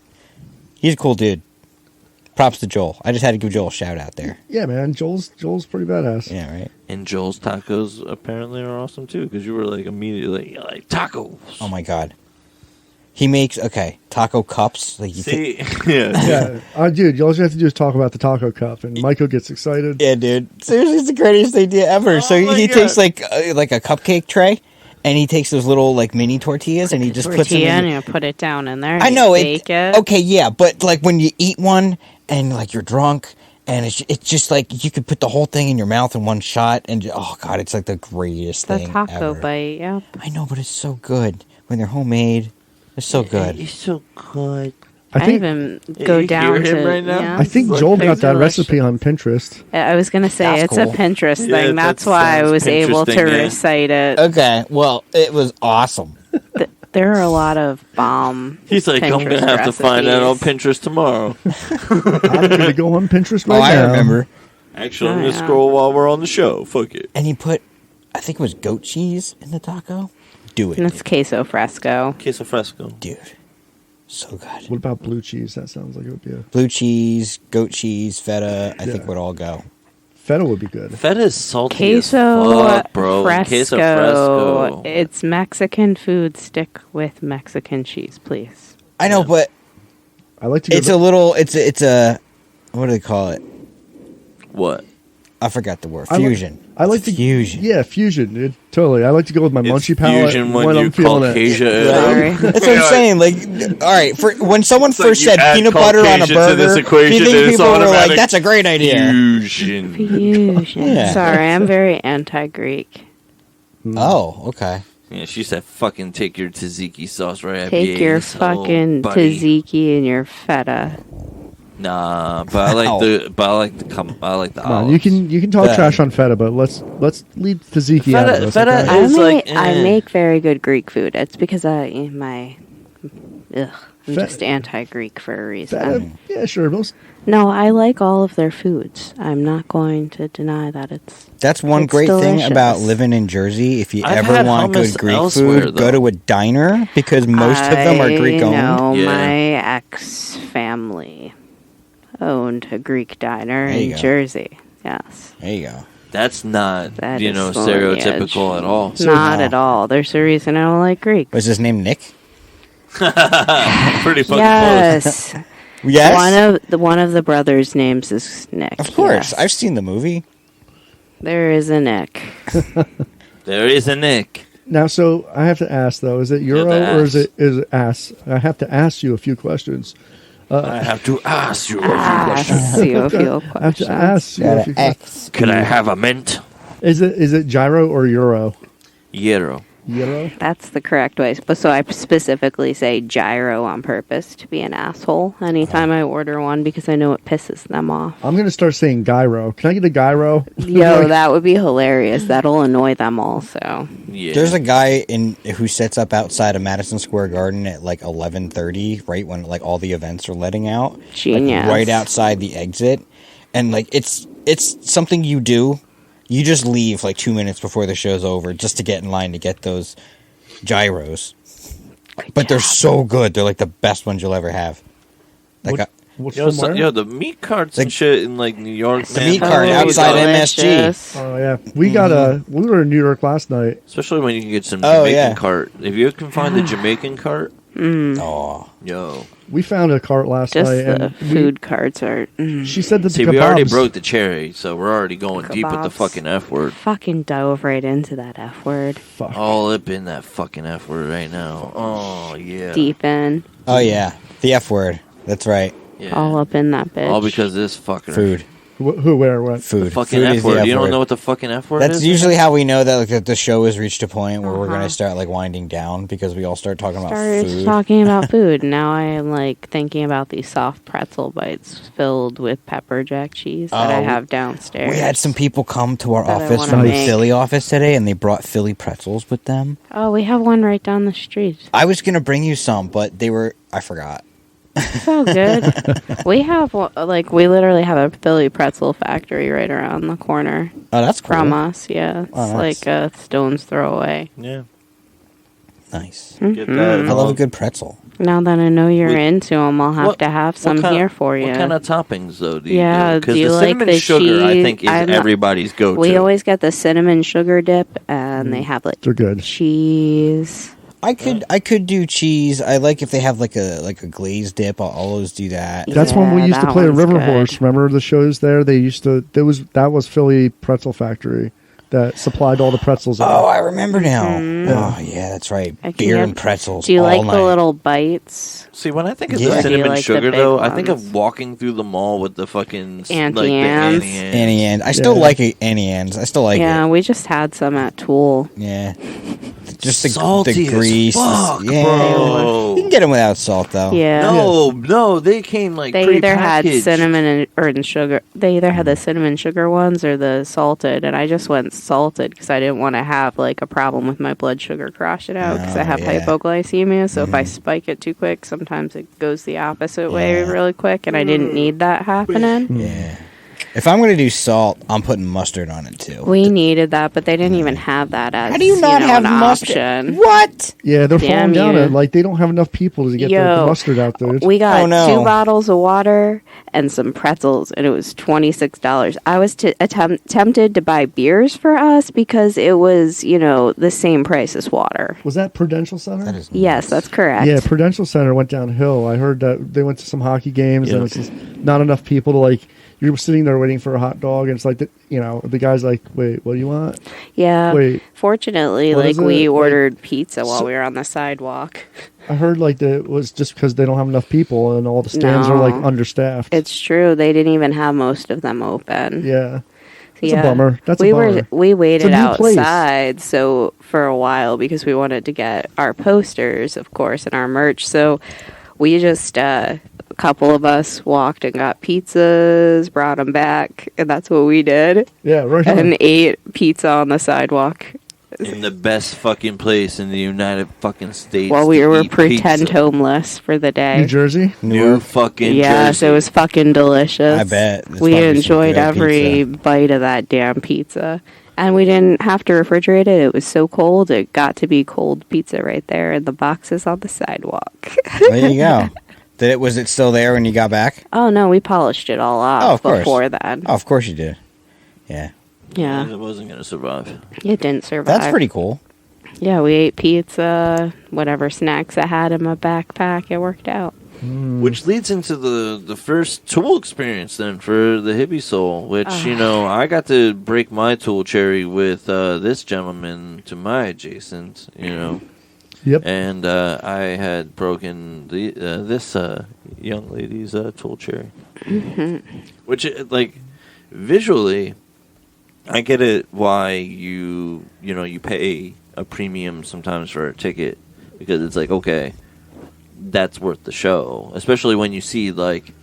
He's a cool dude. Props to Joel. I just had to give Joel a shout out there. Yeah, man. Joel's pretty badass. Yeah, right. And Joel's tacos apparently are awesome too, because you were like immediately like tacos. Oh my god. He makes taco cups. Like you See, yeah. Yeah. Dude, all you have to do is talk about the taco cup, and Michael gets excited. Yeah, dude. Seriously, it's the greatest idea ever. So he takes like a cupcake tray, and he takes those little like mini tortillas, and he just puts them in. and you put it down in there. And I know you bake it. Okay, yeah, but like when you eat one and like you're drunk, and it's just like you could put the whole thing in your mouth in one shot, and oh god, it's like the greatest The thing taco ever. bite, yeah. I know, but it's so good when they're homemade. It's so good. It's so good. I think even go you down hear him to right now? yeah. I think Like, Joel got they're that delicious. recipe on Pinterest. I was gonna say That's it's cool. a Pinterest Yeah, thing. that That's why I sounds was able to Pinteresting, yeah. recite it. Okay, well, it was awesome. There are a lot of bomb. He's like, I'm Pinterest gonna have to find that on recipes. Pinterest tomorrow. I'm going to go on Pinterest right Oh, I now. remember. Actually, I'm Oh, gonna yeah. scroll while we're on the show. Fuck it. And he put, I think it was goat cheese in the taco. Do it, And it's queso fresco. Queso fresco. dude. So good. What about blue cheese? That sounds like it would be a... Blue cheese, goat cheese, feta. I think would all go. Feta would be good. Feta is salty Queso as fuck, bro. fresco. Queso fresco. It's Mexican food. Stick with Mexican cheese, please. I know, but I like to go... it's a little. It's a. What do they call it? What? I forgot the word. I like- Fusion. I like It's to... fusion. Yeah, fusion, dude. Totally. I like to go with my It's munchie palate fusion when I'm you feeling it. Caucasia. Sorry. That's what I'm saying. Like, all right, for when someone It's like first you said add peanut butter on a Caucasian to this burger, equation, do you and think it's people were like, automatic "That's a great idea"? Fusion. Fusion. Yeah. Sorry, I'm very anti-Greek. Oh, okay. Yeah, she said, "Fucking take your tzatziki sauce right up Take your asshole, fucking buddy." tzatziki and your feta. Nah, but I like Wow. I like the Come on, olives. you can talk Yeah. trash on feta, but let's leave tzatziki out of this. Feta okay? is like, I eh. make very good Greek food. It's because I'm Fe- just anti-Greek for a reason. Feta, yeah, sure. No, I like all of their foods. I'm not going to deny that it's. That's one It's great thing delicious. about living in Jersey. If you I've ever had want hummus good Greek elsewhere, food, go though. to a diner because most of them are Greek I owned. know Yeah. my ex-family owned a Greek diner There you in go. Jersey. Yes. There you go. That's not That is stereotypical at all. Not no. at all. There's a reason I don't like Greek. Was his name Nick? Pretty fucking Yes. Yes. One of the brothers' names is Nick. Of course. yes. I've seen the movie. There is a Nick. close. There is a Nick. Now, so I have to ask though: is it euro the or is ass. it ass? I have to ask you a few questions. I have to ask you a few Ah, questions. see a few I have questions. to ask you a few questions. X. Could I have a mint? Is it gyro or euro? Euro. Gyro? That's the correct way. But so I specifically say gyro on purpose to be an asshole anytime I order one because I know it pisses them off. I'm going to start saying gyro. Can I get a gyro? Yo, that would be hilarious. That'll annoy them also. Yeah. There's a guy who sets up outside of Madison Square Garden at like 11:30, right when like all the events are letting out. Genius. Like, right outside the exit. And like it's something you do. You just leave like 2 minutes before the show's over just to get in line to get those gyros. But they're so good. They're like the best ones you'll ever have. Like What's Yo, from where? the meat carts and shit in like New York. The man, meat how cart good outside they are. MSG. Oh yeah, we were in New York last night. Especially when you can get some Oh, Jamaican yeah. cart. If you can find the Jamaican cart, Oh. yo. We found a cart last Just night, the and food carts are she said that See, the we already kebabs- broke the cherry, so we're already going deep with the Kebabs. fucking F word. fucking dove right into that F word. Fuck. All up in that fucking F word right now. Oh, yeah. Deep in. Oh yeah. The F word. That's right. Yeah. All up in that bitch. All because of this fucker. Food. Who, where, what? Food. The fucking Food F is the word. F You don't word. know what the fucking F word is? That's usually how we know that like that the show has reached a point where we're Uh-huh. gonna start like winding down because we all start talking about Started food. talking about food. Now I am like thinking about these soft pretzel bites filled with pepper jack cheese that I Oh, have downstairs. We had some people come to our That I office wanna from the make. Philly office today, and they brought Philly pretzels with them. Oh, we have one right down the street. I was gonna bring you some, but I forgot. So good. We have we literally have a Philly pretzel factory right around the corner Oh, that's cool. from us. Yeah, it's Oh, nice. like a stone's throw away. Yeah. Nice. Get that. I love a good pretzel. Now that I know you're Wait, into them, I'll have what- to have what some kind- here for you. What kind of toppings, though, do you Yeah, do? Because do you the like cinnamon the sugar, I cheese? think, is I'm not- everybody's go-to. We always get the cinnamon sugar dip, and they have like They're good. cheese. I could do cheese. I like if they have like a glazed dip. I'll always do that. That's when we Yeah, used to that play a one's River good. Horse. Remember the shows there? They used to. That was Philly Pretzel Factory that supplied all the pretzels. Oh, I remember now. Mm-hmm. Oh, yeah, that's right. I can Beer have- and pretzels. Do you all like night. the little bites? See, when I think of Yeah. the Or do you cinnamon like the sugar, big though, I think ones? of walking through the mall with the fucking Auntie the Anne's. Annie Ann's? I still Yeah. like Annie Ann's. I still like Yeah, it. we just had some at Tool. Yeah. Just the Salty grease. as fuck, yeah. bro. You can get them without salt, though. Yeah. No, they came like They either had prepackaged. cinnamon and sugar. They either had the cinnamon sugar ones or the salted, and I just went salted because I didn't want to have like a problem with my blood sugar crashing out because I Oh, have yeah. hypoglycemia. So if I spike it too quick, sometimes it goes the opposite way Yeah. really quick, and I didn't need that happening. Yeah. If I'm going to do salt, I'm putting mustard on it, too. We needed that, but they didn't even have that as How do you not have an mustard? option. What? Yeah, they're Damn falling down. you. It. Like they don't have enough people to get the Yo, mustard out there. We got Oh, no. 2 bottles of water and some pretzels, and it was $26. I was tempted to buy beers for us because it was, the same price as water. Was that Prudential Center? That is Yes, that's correct. Yeah, Prudential Center went downhill. I heard that they went to some hockey games Yeah. and it's just not enough people to like. You're sitting there waiting for a hot dog, and it's like the guy's like, "Wait, what do you want?" Yeah. Wait. Fortunately, What like is it? we Like- ordered pizza while So- we were on the sidewalk. I heard like that it was just because they don't have enough people, and all the stands are like No. understaffed. It's true. They didn't even have most of them open. Yeah, that's a bummer. That's we a bummer. we waited new place. outside so for a while because we wanted to get our posters, of course, and our merch. So we just a couple of us walked and got pizzas, brought them back, and that's what we did. Yeah, right. on. And ate pizza on the sidewalk in the best fucking place in the United fucking States. while we to were eat pretend pizza. homeless for the day. New Jersey. New fucking Yes, Jersey. it was fucking delicious. I bet. It's We probably some enjoyed good every pizza. bite of that damn pizza. And we didn't have to refrigerate it. It was so cold. It got to be cold pizza right there in the boxes on the sidewalk. There you go. Was it still there when you got back? Oh, no, we polished it all off Oh, of course. before that. Oh, of course you did. Yeah. Yeah, It wasn't gonna survive. it didn't survive. That's pretty cool. Yeah, we ate pizza, whatever snacks I had in my backpack. It worked out. Which leads into the first tool experience then for the Hippie Soul, which, I got to break my tool cherry with this gentleman to my adjacent, Yep. and I had broken this young lady's tool cherry. Which, visually, I get it why you pay a premium sometimes for a ticket because it's like, okay, that's worth the show, especially when you see like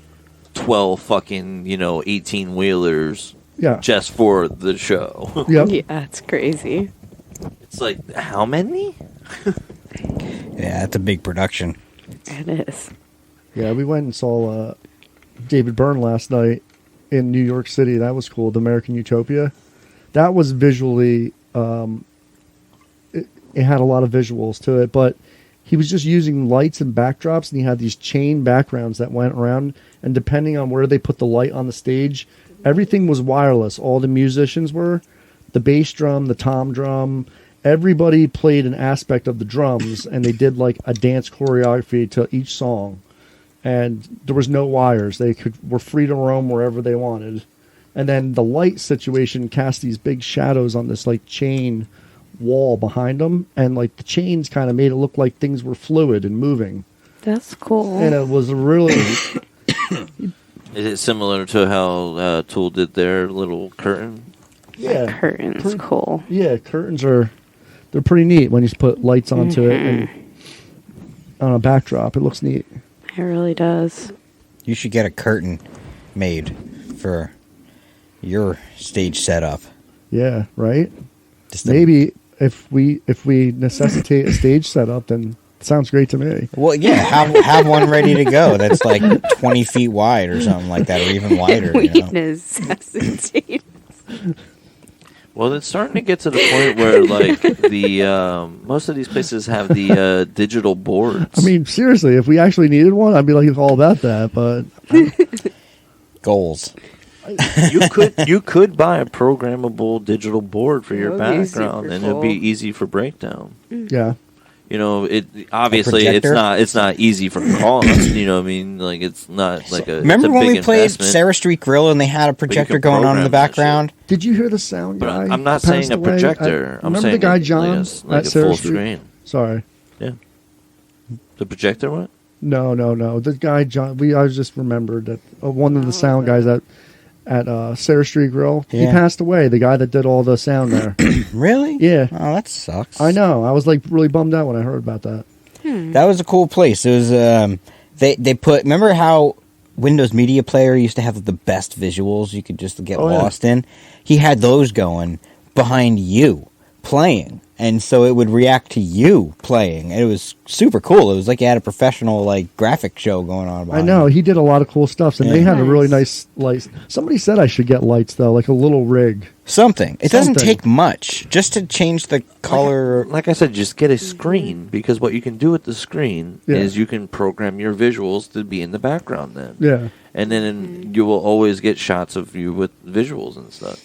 12 fucking 18-wheelers just for the show. Yep. Yeah, it's crazy. It's like, how many? Yeah, it's a big production. It is. Yeah, we went and saw David Byrne last night in New York City. That was cool. The American Utopia. That was visually, it had a lot of visuals to it, but he was just using lights and backdrops, and he had these chain backgrounds that went around, and depending on where they put the light on the stage, everything was wireless. All the musicians were. The bass drum, the tom drum, everybody played an aspect of the drums, and they did like a dance choreography to each song. And there was no wires. They were free to roam wherever they wanted. And then the light situation cast these big shadows on this like chain wall behind them, and like the chains kind of made it look like things were fluid and moving. That's cool. And it was really Is it similar to how Tool did their little curtain? yeah, Curtains, cool. yeah. Curtains they're pretty neat when you put lights onto it and on a backdrop. It looks neat. It really does. You should get a curtain made for your stage setup. Yeah, right. Just Maybe if we necessitate a stage setup, then it sounds great to me. Well, yeah, have one ready to go that's like 20 feet wide or something like that, or even wider. We You know? necessitate. Well, it's starting to get to the point where, like, the most of these places have the digital boards. I mean, seriously, if we actually needed one, I'd be like all about that. But Goals. you could buy a programmable digital board for your That would be super background, and it'd be cool. easy for breakdown. yeah, It obviously it's projector? not easy for cost. You know what I mean? Like, it's not like a. Remember it's a when big we played investment, Sarah Street Grill and they had a projector could going on in the program that shit. background? did you hear the sound But guy? I'm not passed saying a away? projector. I'm remember saying the guy like John like at a Sarah full Street? screen. Sorry, Yeah. The projector what? no. The guy John. I just remembered that one of the sound guys at Sarah Street Grill. He Yeah. passed away. The guy that did all the sound there. Really? Yeah. Oh, that sucks. I know. I was like really bummed out when I heard about that. That was a cool place. It was they put. Remember how Windows Media Player used to have the best visuals you could just get Oh, yeah. lost in? He had those going behind you playing, and so it would react to you playing. It was super cool. It was like you had a professional like graphic show going on. I Behind know you. he did a lot of cool stuff, and Yeah. they had a really Nice. nice lights. Somebody said I should get lights though, like a little rig. Something. It doesn't Something. take much just to change the color. Like I said, just get a screen, because what you can do with the screen Yeah. is you can program your visuals to be in the background then. Yeah, And then you will always get shots of you with visuals and stuff.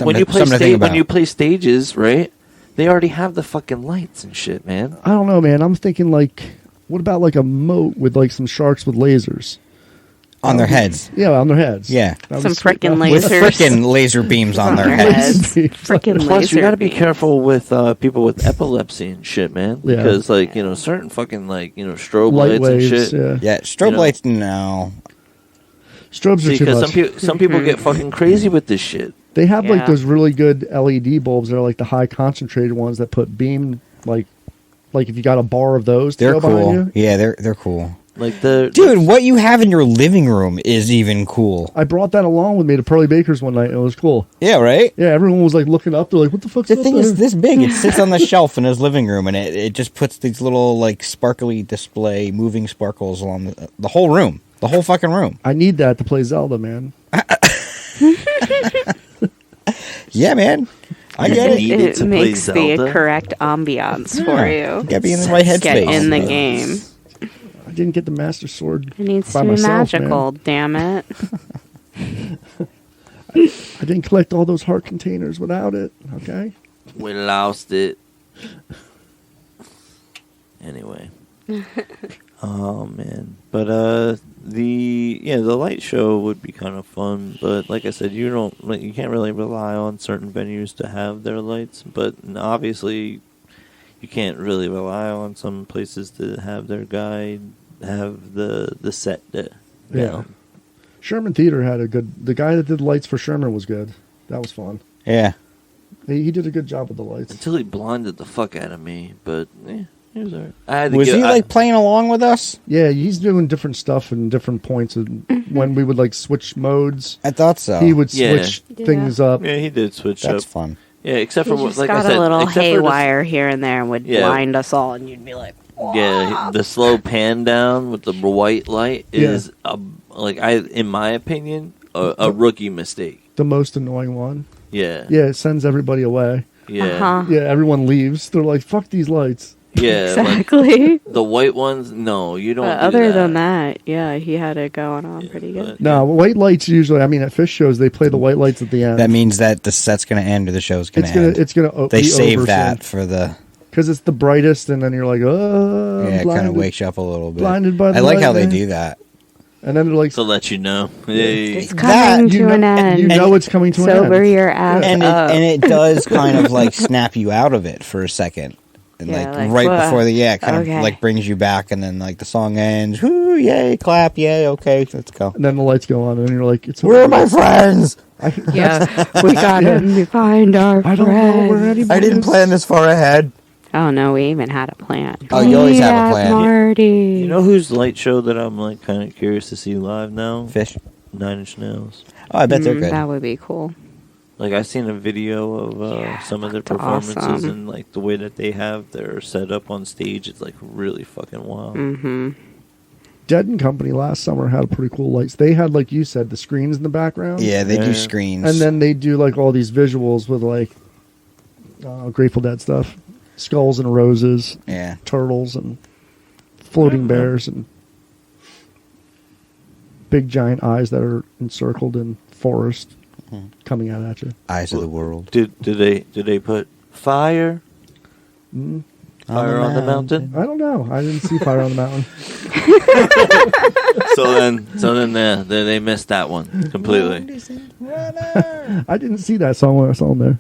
When you play stages, right? They already have the fucking lights and shit, man. I don't know, man. I'm thinking like, what about like a moat with like some sharks with lasers? On their heads. Yeah, on their heads. Yeah. That Some was- frickin' that With was- lasers. frickin' laser beams on their heads. Freaking Plus, laser you got to be beam. careful with people with epilepsy and shit, man. Yeah. Because, like, certain fucking, like, strobe Light lights and waves. shit. Yeah. Yeah, strobe know. lights, no. Strobes are See, too because much. some people get fucking crazy with this shit. They have like Yeah. those really good LED bulbs that are like the high concentrated ones that put beam like if you got a bar of those. to They're go behind cool. you. Yeah, they're cool. Like the Dude, what you have in your living room is even cool. I brought that along with me to Pearly Baker's one night, and it was cool. Yeah, right? Yeah, everyone was like looking up. They're like, "What the fuck's The up thing there?" is this big. It sits on the shelf in his living room, and it just puts these little, like, sparkly display, moving sparkles along the whole room. The whole fucking room. I need that to play Zelda, man. Yeah, man. I get it. Needed to It play makes the Zelda? correct ambiance for Yeah. you. Gotta be in the right Get headspace. in the game. I didn't get the Master Sword. It needs by to be myself, magical, damn it. I didn't collect all those heart containers without it. Okay. we lost it. Anyway. Oh man. But the light show would be kind of fun, but like I said, you can't really rely on certain venues to have their lights, but obviously you can't really rely on some places to have their guy have the set down. Yeah. Sherman Theater had the guy that did lights for Sherman was good. That was fun. Yeah. He did a good job with the lights. Until he blinded the fuck out of me, but he was alright. I had to Was he like playing along with us? Yeah, he's doing different stuff in different points. And when we would like switch modes, I thought so. he would switch things up. Yeah, he did switch That's up. fun. Yeah, except for He what, just like got I said, a little except for the- haywire here and there and would blind us all, and you'd be like, Yeah, the slow pan down with the white light is in my opinion, a rookie mistake. The most annoying one. Yeah. Yeah, it sends everybody away. Yeah. Yeah, everyone leaves. They're like, "Fuck these lights." Yeah. exactly. Like, the white ones, no, you don't. But do other that. than that, yeah, he had it going on pretty good. No, white lights usually. I mean, at fish shows they play the white lights at the end. That means that the set's going to end or the show's going to end. It's gonna. They be save over that soon. for the. Because it's the brightest, and then you're like, oh, Yeah, it kind blinded. of wakes you up a little bit. Blinded by the I like how they lightning. do that. And then they're like, To let you know. Yeah. It's That- coming you to know, an end. you know it's coming to an Sober end. your ass And up. it does kind of like snap you out of it for a second. And Yeah, like like, right "Whoa, before the kind okay." of like brings you back, and then like the song ends. Whoo, yay, clap, yay, okay, let's go. And then the lights go on, and you're like, it's Where are my friends? Yeah, we gotta find our I don't know where friends. anybody I didn't is. plan this far ahead. Oh no, we even had a plan. Oh, you always have a Yeah, plan. Marty. You know whose light show that I'm like kind of curious to see live now? Fish. 9 Inch Nails. Oh, I bet they're good. That would be cool. Like I seen a video of some of their that's performances awesome. and like the way that they have their setup on stage. It's like really fucking wild. Mm-hmm. Dead and Company last summer had pretty cool lights. They had, like you said, the screens in the background. Yeah, they Yeah. do screens. And then they do like all these visuals with like Grateful Dead stuff, skulls and roses, yeah, turtles and floating bears and big giant eyes that are encircled in forest coming out at you. eyes of the world. Did they put fire Mm, fire on the mountain? I don't know. I didn't see Fire on the Mountain. so then they missed that one completely. I didn't see that song when I saw him there.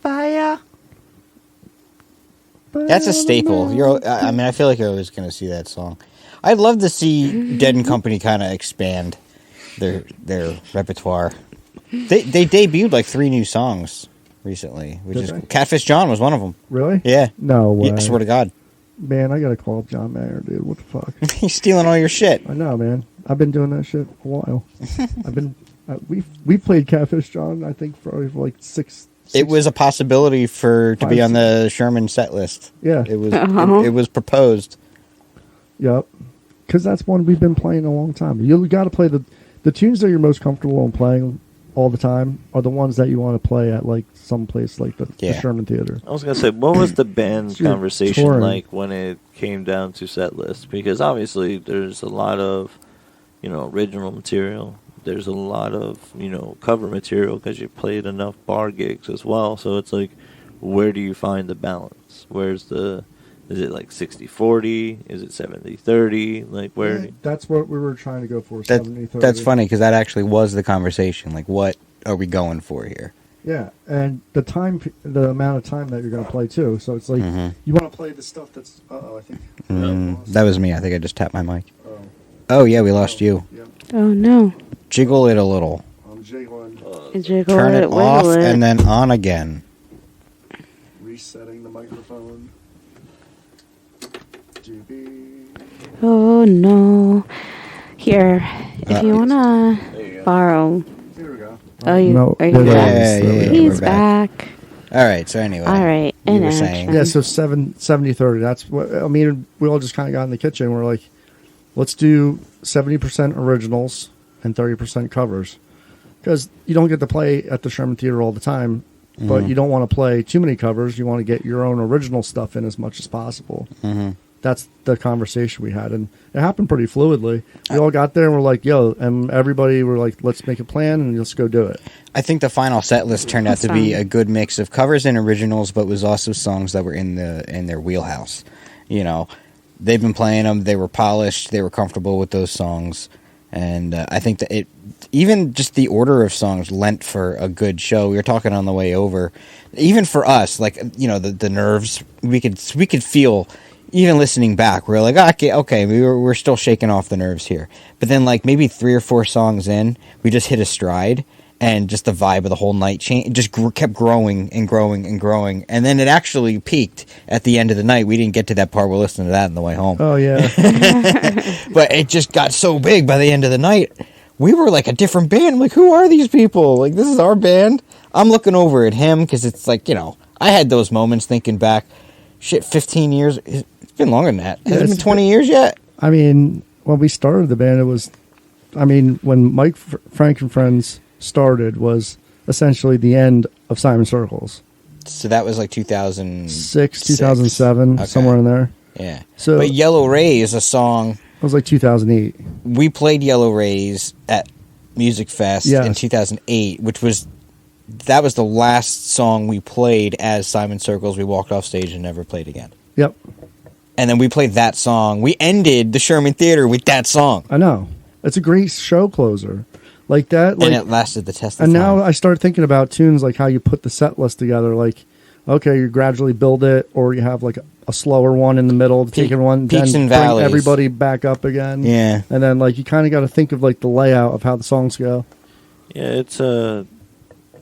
Fire. That's a staple. I mean, I feel like you're always going to see that song. I'd love to see Dead and Company kind of expand their repertoire. They debuted like 3 new songs recently, which Did is they? Catfish John was one of them. Really? Yeah. No way. Yeah, I swear to God. Man, I gotta call up John Mayer, dude. What the fuck? He's stealing all your shit. I know, man. I've been doing that shit a while. We played Catfish John, I think, for like six. It was a possibility to be 5, on the Sherman set list. Yeah. It was Uh-huh. it was proposed. Yep. Because that's one we've been playing a long time. You got to play the tunes that you're most comfortable in playing all the time are the ones that you want to play at like some place like the Sherman Theater. I was gonna say, what was the band You're conversation touring. like when it came down to set list? Because obviously there's a lot of, original material. There's a lot of, cover material because you played enough bar gigs as well. So it's like, where do you find the balance? Is it like 60-40? Is it 70-30? Like where? Yeah, that's what we were trying to go for. That, 70-30. that's funny because that actually was the conversation. Like, what are we going for here? Yeah, and the amount of time that you're going to play too. So it's like you want to play the stuff that's. I think. That was me. I think I just tapped my mic. Oh. Oh, yeah, we lost you. Yep. Oh no. Jiggle it a little. I'm jiggling, Jiggle Turn it off wiggle it. and then on again. resetting the microphone. GB. Oh no. Here, if you wanna borrow. Here we go. Oh, you No, are you there we back? go. Yeah, There we go. He's we're back. back. All right, so anyway. All right, You in were action. saying. Yeah, so 70-30. That's what I mean. We all just kind of got in the kitchen. We're like, let's do 70% originals and 30% covers, because you don't get to play at the Sherman Theater all the time, but you don't want to play too many covers. You want to get your own original stuff in as much as possible. Mm-hmm. That's the conversation we had, and it happened pretty fluidly. We all got there and we're like, yo, and everybody were like, let's make a plan and let's go do it. I think the final set list turned out to be Awesome. a good mix of covers and originals, but was also songs that were in their wheelhouse. They've been playing them. They were polished. They were comfortable with those songs, and I think that even just the order of songs lent for a good show. We were talking on the way over, even for us, like the nerves we could feel. Even listening back, we're like, okay, we're still shaking off the nerves here. But then, like maybe 3 or 4 songs in, we just hit a stride, and just the vibe of the whole night just kept growing and growing and growing, and then it actually peaked at the end of the night. We didn't get to that part. We're listening to that on the way home. Oh yeah. But it just got so big by the end of the night. We were like a different band. I'm like, who are these people? Like, this is our band. I'm looking over at him because it's like, I had those moments thinking back, shit, 15 years. It's been longer than that. Has it been 20 years yet? I mean, when we started the band, it was, when Mike, Frank, and Friends started was essentially the end of Simon Circles. So that was like 2006, 2007, okay. Somewhere in there. Yeah. So, but Yellow Ray is a song. It was like 2008. We played Yellow Rays at Music Fest in 2008, that was the last song we played as Simon Circles. We walked off stage and never played again. Yep. And then we played that song. We ended the Sherman Theater with that song. I know. It's a great show closer. Like that. And it lasted the test of time. And now I start thinking about tunes like how you put the set list together. Like, okay, you gradually build it, or you have like a slower one in the middle, the taking one, peaks then and bring valleys. Everybody back up again. Yeah. And then like you kind of got to think of like the layout of how the songs go. Yeah, it's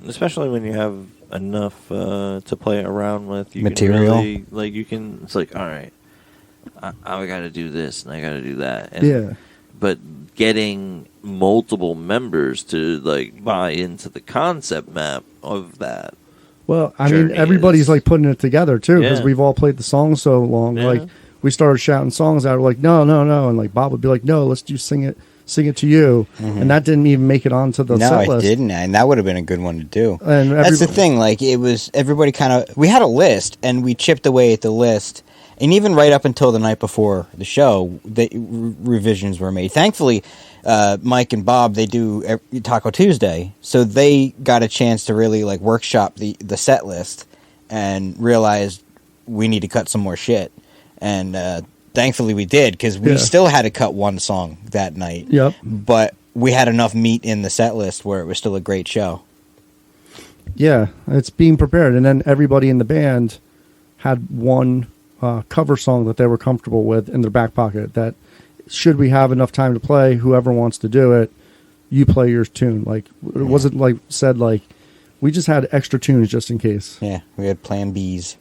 especially when you have enough to play around with. Material. Can really, it's like, all right, I got to do this and I got to do that. And, yeah. But getting multiple members to like buy into the concept map of that. Well, I mean, everybody's like putting it together too, because we've all played the song so long. Yeah. Like we started shouting songs out, we're like, no, and like Bob would be like, no, let's just sing it to you, and that didn't even make it onto the set list. No, it didn't, and that would have been a good one to do. And that's the thing. Like it was, everybody we had a list, and we chipped away at the list. And even right up until the night before the show, revisions were made. Thankfully, Mike and Bob, they do Taco Tuesday, so they got a chance to really like workshop the set list and realized we need to cut some more shit. And thankfully we did, because we still had to cut one song that night. Yep. But we had enough meat in the set list where it was still a great show. Yeah, it's being prepared. And then everybody in the band had one cover song that they were comfortable with in their back pocket, that should we have enough time to play, whoever wants to do it, you play your tune. Like it wasn't like said like we just had extra tunes just in case. Yeah, we had plan Bs.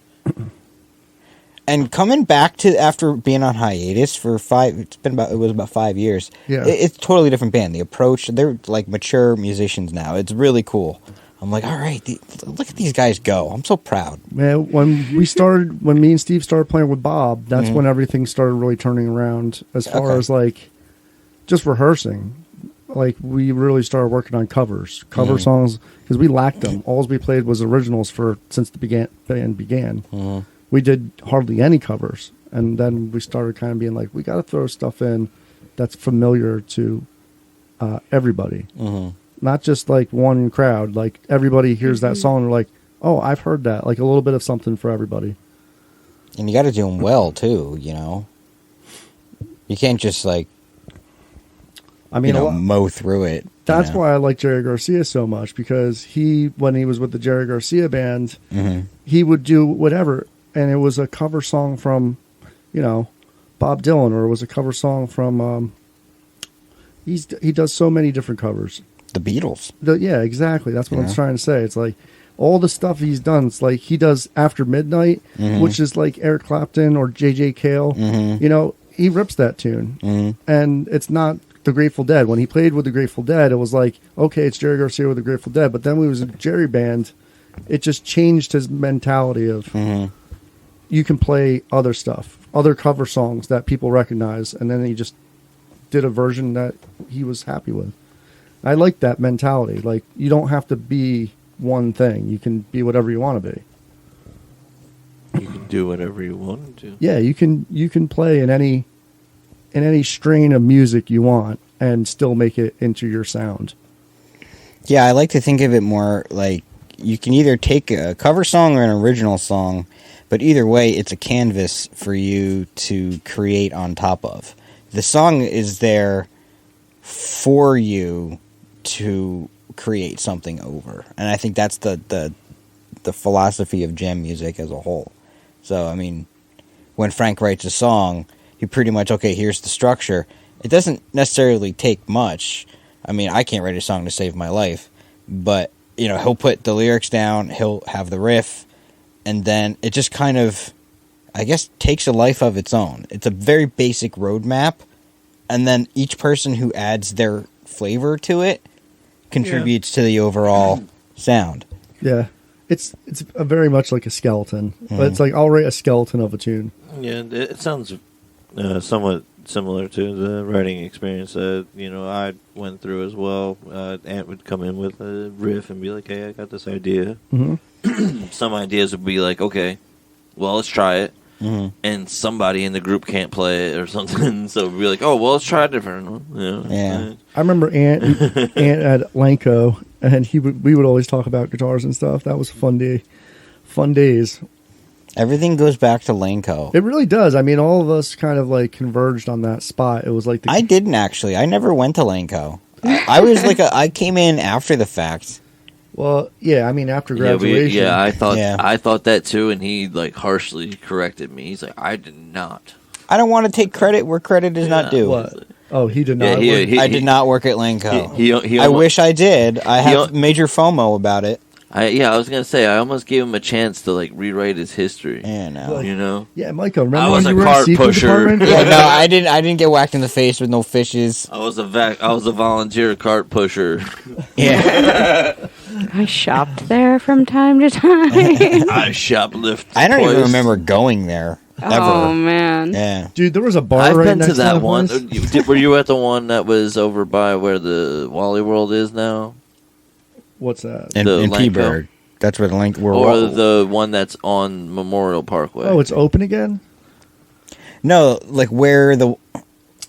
And coming back to after being on hiatus for it was about 5 years. Yeah, it's a totally different band. The approach, they're like mature musicians now. It's really cool. I'm like, all right, look at these guys go. I'm so proud. Man, when me and Steve started playing with Bob, that's when everything started really turning around as far as like just rehearsing. Like we really started working on cover songs, because we lacked them. All we played was originals since the band began. We did hardly any covers, and then we started kind of being like, we got to throw stuff in that's familiar to everybody. Not just like one crowd. Like everybody hears that song and they're like, oh, I've heard that. Like a little bit of something for everybody. And you got to do them well too, You can't just like, mow through it. That's why I like Jerry Garcia so much, because when he was with the Jerry Garcia band, he would do whatever. And it was a cover song from, Bob Dylan, or it was a cover song from, he does so many different covers. The Beatles. Yeah, exactly. That's what I'm trying to say. It's like all the stuff he's done. It's like he does After Midnight, which is like Eric Clapton or J.J. Cale. He rips that tune. And it's not the Grateful Dead. When he played with the Grateful Dead, it was like, okay, it's Jerry Garcia with the Grateful Dead. But then when he was a Jerry band, it just changed his mentality of you can play other stuff, other cover songs that people recognize. And then he just did a version that he was happy with. I like that mentality. Like, you don't have to be one thing. You can be whatever you want to be. You can do whatever you want to. Yeah, you can play in any strain of music you want and still make it into your sound. Yeah, I like to think of it more like you can either take a cover song or an original song, but either way, it's a canvas for you to create on top of. The song is there for you to create something over, and I think that's the philosophy of jam music as a whole. So I mean, when Frank writes a song, he pretty much, okay, here's the structure. It doesn't necessarily take much. I mean, I can't write a song to save my life, but he'll put the lyrics down, he'll have the riff, and then it just kind of, I guess, takes a life of its own. It's a very basic roadmap, and then each person who adds their flavor to it contributes to the overall sound. Yeah. It's very much like a skeleton, but it's like I'll write a skeleton of a tune. Yeah, it sounds somewhat similar to the writing experience that I went through as well. Ant would come in with a riff and be like, "Hey, I got this idea." Mm-hmm. Some ideas would be like, "Okay, well, let's try it," and somebody in the group can't play it or something, so we'd be like, "Oh, well, let's try a different one." Yeah. I remember Ant at Lanco, and we would always talk about guitars and stuff. That was a fun day. Fun days. Everything goes back to Lanco. It really does. I mean, all of us kind of like converged on that spot. It was like I didn't actually. I never went to Lanco. I was like I came in after the fact. Well, yeah. I mean, after graduation. I thought that too, and he like harshly corrected me. He's like, "I did not. I don't want to take credit where credit is not due." What? Oh, he did not. I did not work at Lanco. He I wish I did. I have major FOMO about it. I was gonna say I almost gave him a chance to like rewrite his history. Yeah, no. Yeah, Micah, remember I was when a you were cart in pusher. department? Yeah, no, I didn't get whacked in the face with no fishes. I was a volunteer cart pusher. Yeah. I shopped there from time to time. I shoplift. I don't even twice. remember going there ever. Oh man. Yeah. Dude, there was a bar I've right been next to that one. place. Were you at the one that was over by where the Wally World is now? What's that? In Lanco? T-Bird. That's where the link. Or the one that's on Memorial Parkway? Oh, it's open again? No, like where the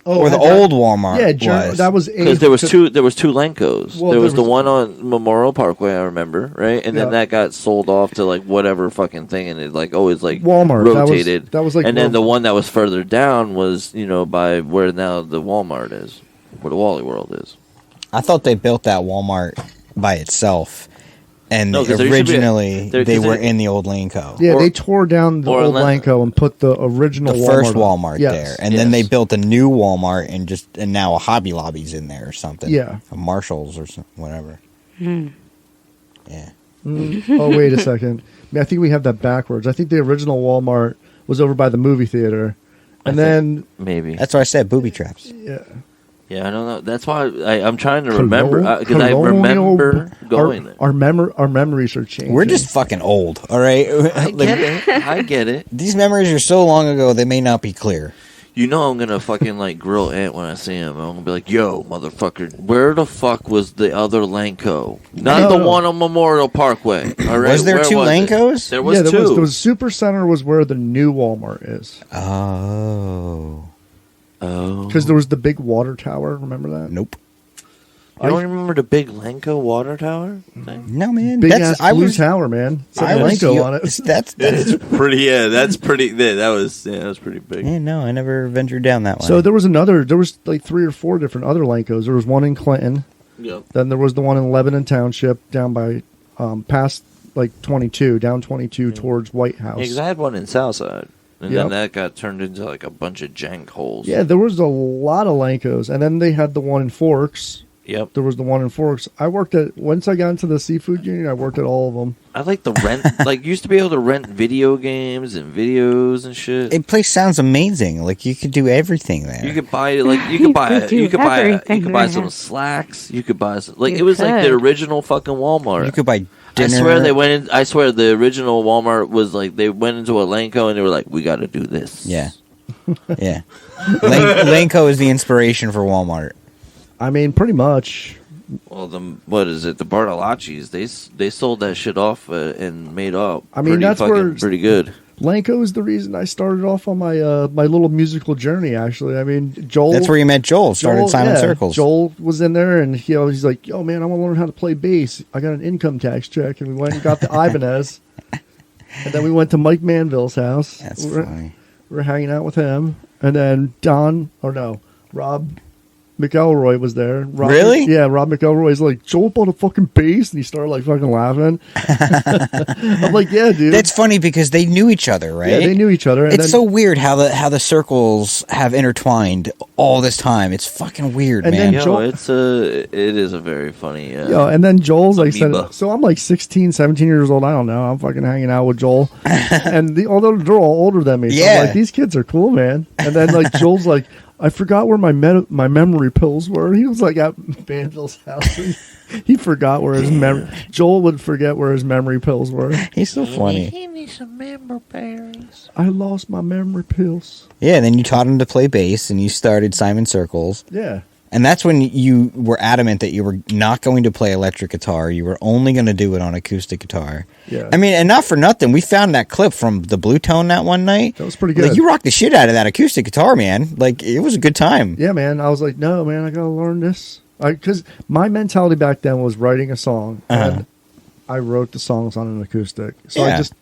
Oh, the old Walmart. Yeah, was. that was Because there was two Lancos. Well, there was the was- one on Memorial Parkway, I remember, right? And then Yeah. that got sold off to like whatever fucking thing, and it like always like Walmart. rotated. That was like and then the Walmart. one that was further down was by where now the Walmart is, where the Wally World is. I thought they built that Walmart by itself, and No, 'cause there used to be originally there- they 'cause were there- in the old Lanco. Yeah, or- they tore down the or old unless- Lanco and put the original The Walmart first up. Walmart Yes. there, and then they Yes. built a new Walmart and now a Hobby Lobby's in there or something. Yeah. a Marshalls or whatever. Yeah, Oh, wait a second. I think we have that backwards. I think the original Walmart was over by the movie theater. And then, Maybe. that's what I said. Booby traps. yeah. Yeah, I don't know. That's why I'm trying to remember because I Colonial- remember going there. Our memories are changing. We're just fucking old, all right? I get it. I get it. These memories are so long ago they may not be clear. You know I'm gonna fucking like grill Ant when I see him. I'm gonna be like, "Yo, motherfucker, where the fuck was the other Lanco? Not No, the no. one on Memorial Parkway." All right, Was there where two was it? Lancos? There was yeah, two. there was Super Center was where the new Walmart is. Oh, Because there was the big water tower. Remember that? nope. You don't remember the big Lanco water tower thing? No, man. Big That's ass blue tower, man. Said Lanco on it. That's Pretty, yeah. That's pretty. That was pretty big. yeah. No, I never ventured down that way. So there was like 3 or 4 different other Lancos. There was one in Clinton. Yep. Then there was the one in Lebanon Township down by past like 22, down 22 towards White House. Because I had one in Southside, and Yep. then that got turned into like a bunch of jank holes. Yeah, there was a lot of Lancos. And then they had the one in Forks. Yep. There was the one in Forks. Once I got into the seafood union, I worked at all of them. I like the rent. Like, you used to be able to rent video games and videos and shit. it place sounds amazing. Like you could do everything there. You could buy there. some slacks. You could buy some, like You it was like the could. original fucking Walmart. You could buy dinner. I swear the original Walmart was like they went into a Lanco and they were like, we got to do this. Yeah, yeah. Lanco is the inspiration for Walmart. I mean, pretty much. Well, what is it? The Bartolacci's. They sold that shit off and made up. I mean, that's where- pretty good. Lanco is the reason I started off on my my little musical journey, actually. I mean, Joel... That's where you met Joel. Started Silent Circles. Joel was in there, and he's like, yo, man, I want to learn how to play bass. I got an income tax check, and we went and got the Ibanez. And then we went to Mike Manville's house. That's we were, funny. we were hanging out with him. And then Rob McElroy was there. Really? Yeah, Rob McElroy's like, Joel bought a fucking bass, and he started like fucking laughing. I'm like, yeah, dude. That's funny because they knew each other, right? Yeah, they knew each other. And It's so weird how the circles have intertwined all this time. It's fucking weird, And man. then Yo, it is a very funny. and then Joel's like, amoeba. so I'm like 16, 17 years old. I don't know. I'm fucking hanging out with Joel, and although they're all older than me, so Yeah. I'm like, these kids are cool, man. And then like Joel's like, I forgot where my memory pills were. He was like at Banville's house. He forgot where his Joel would forget where his memory pills were. He's so funny. Give me some member berries. I lost my memory pills. Yeah, and then you taught him to play bass, and you started Simon Circles. Yeah. And that's when you were adamant that you were not going to play electric guitar. You were only going to do it on acoustic guitar. Yeah. I mean, and not for nothing. We found that clip from the Blue Tone that one night. That was pretty good. Like, you rocked the shit out of that acoustic guitar, man. Like, it was a good time. Yeah, man. I was like, no, man, I got to learn this. Because my mentality back then was writing a song. And I wrote the songs on an acoustic. So I just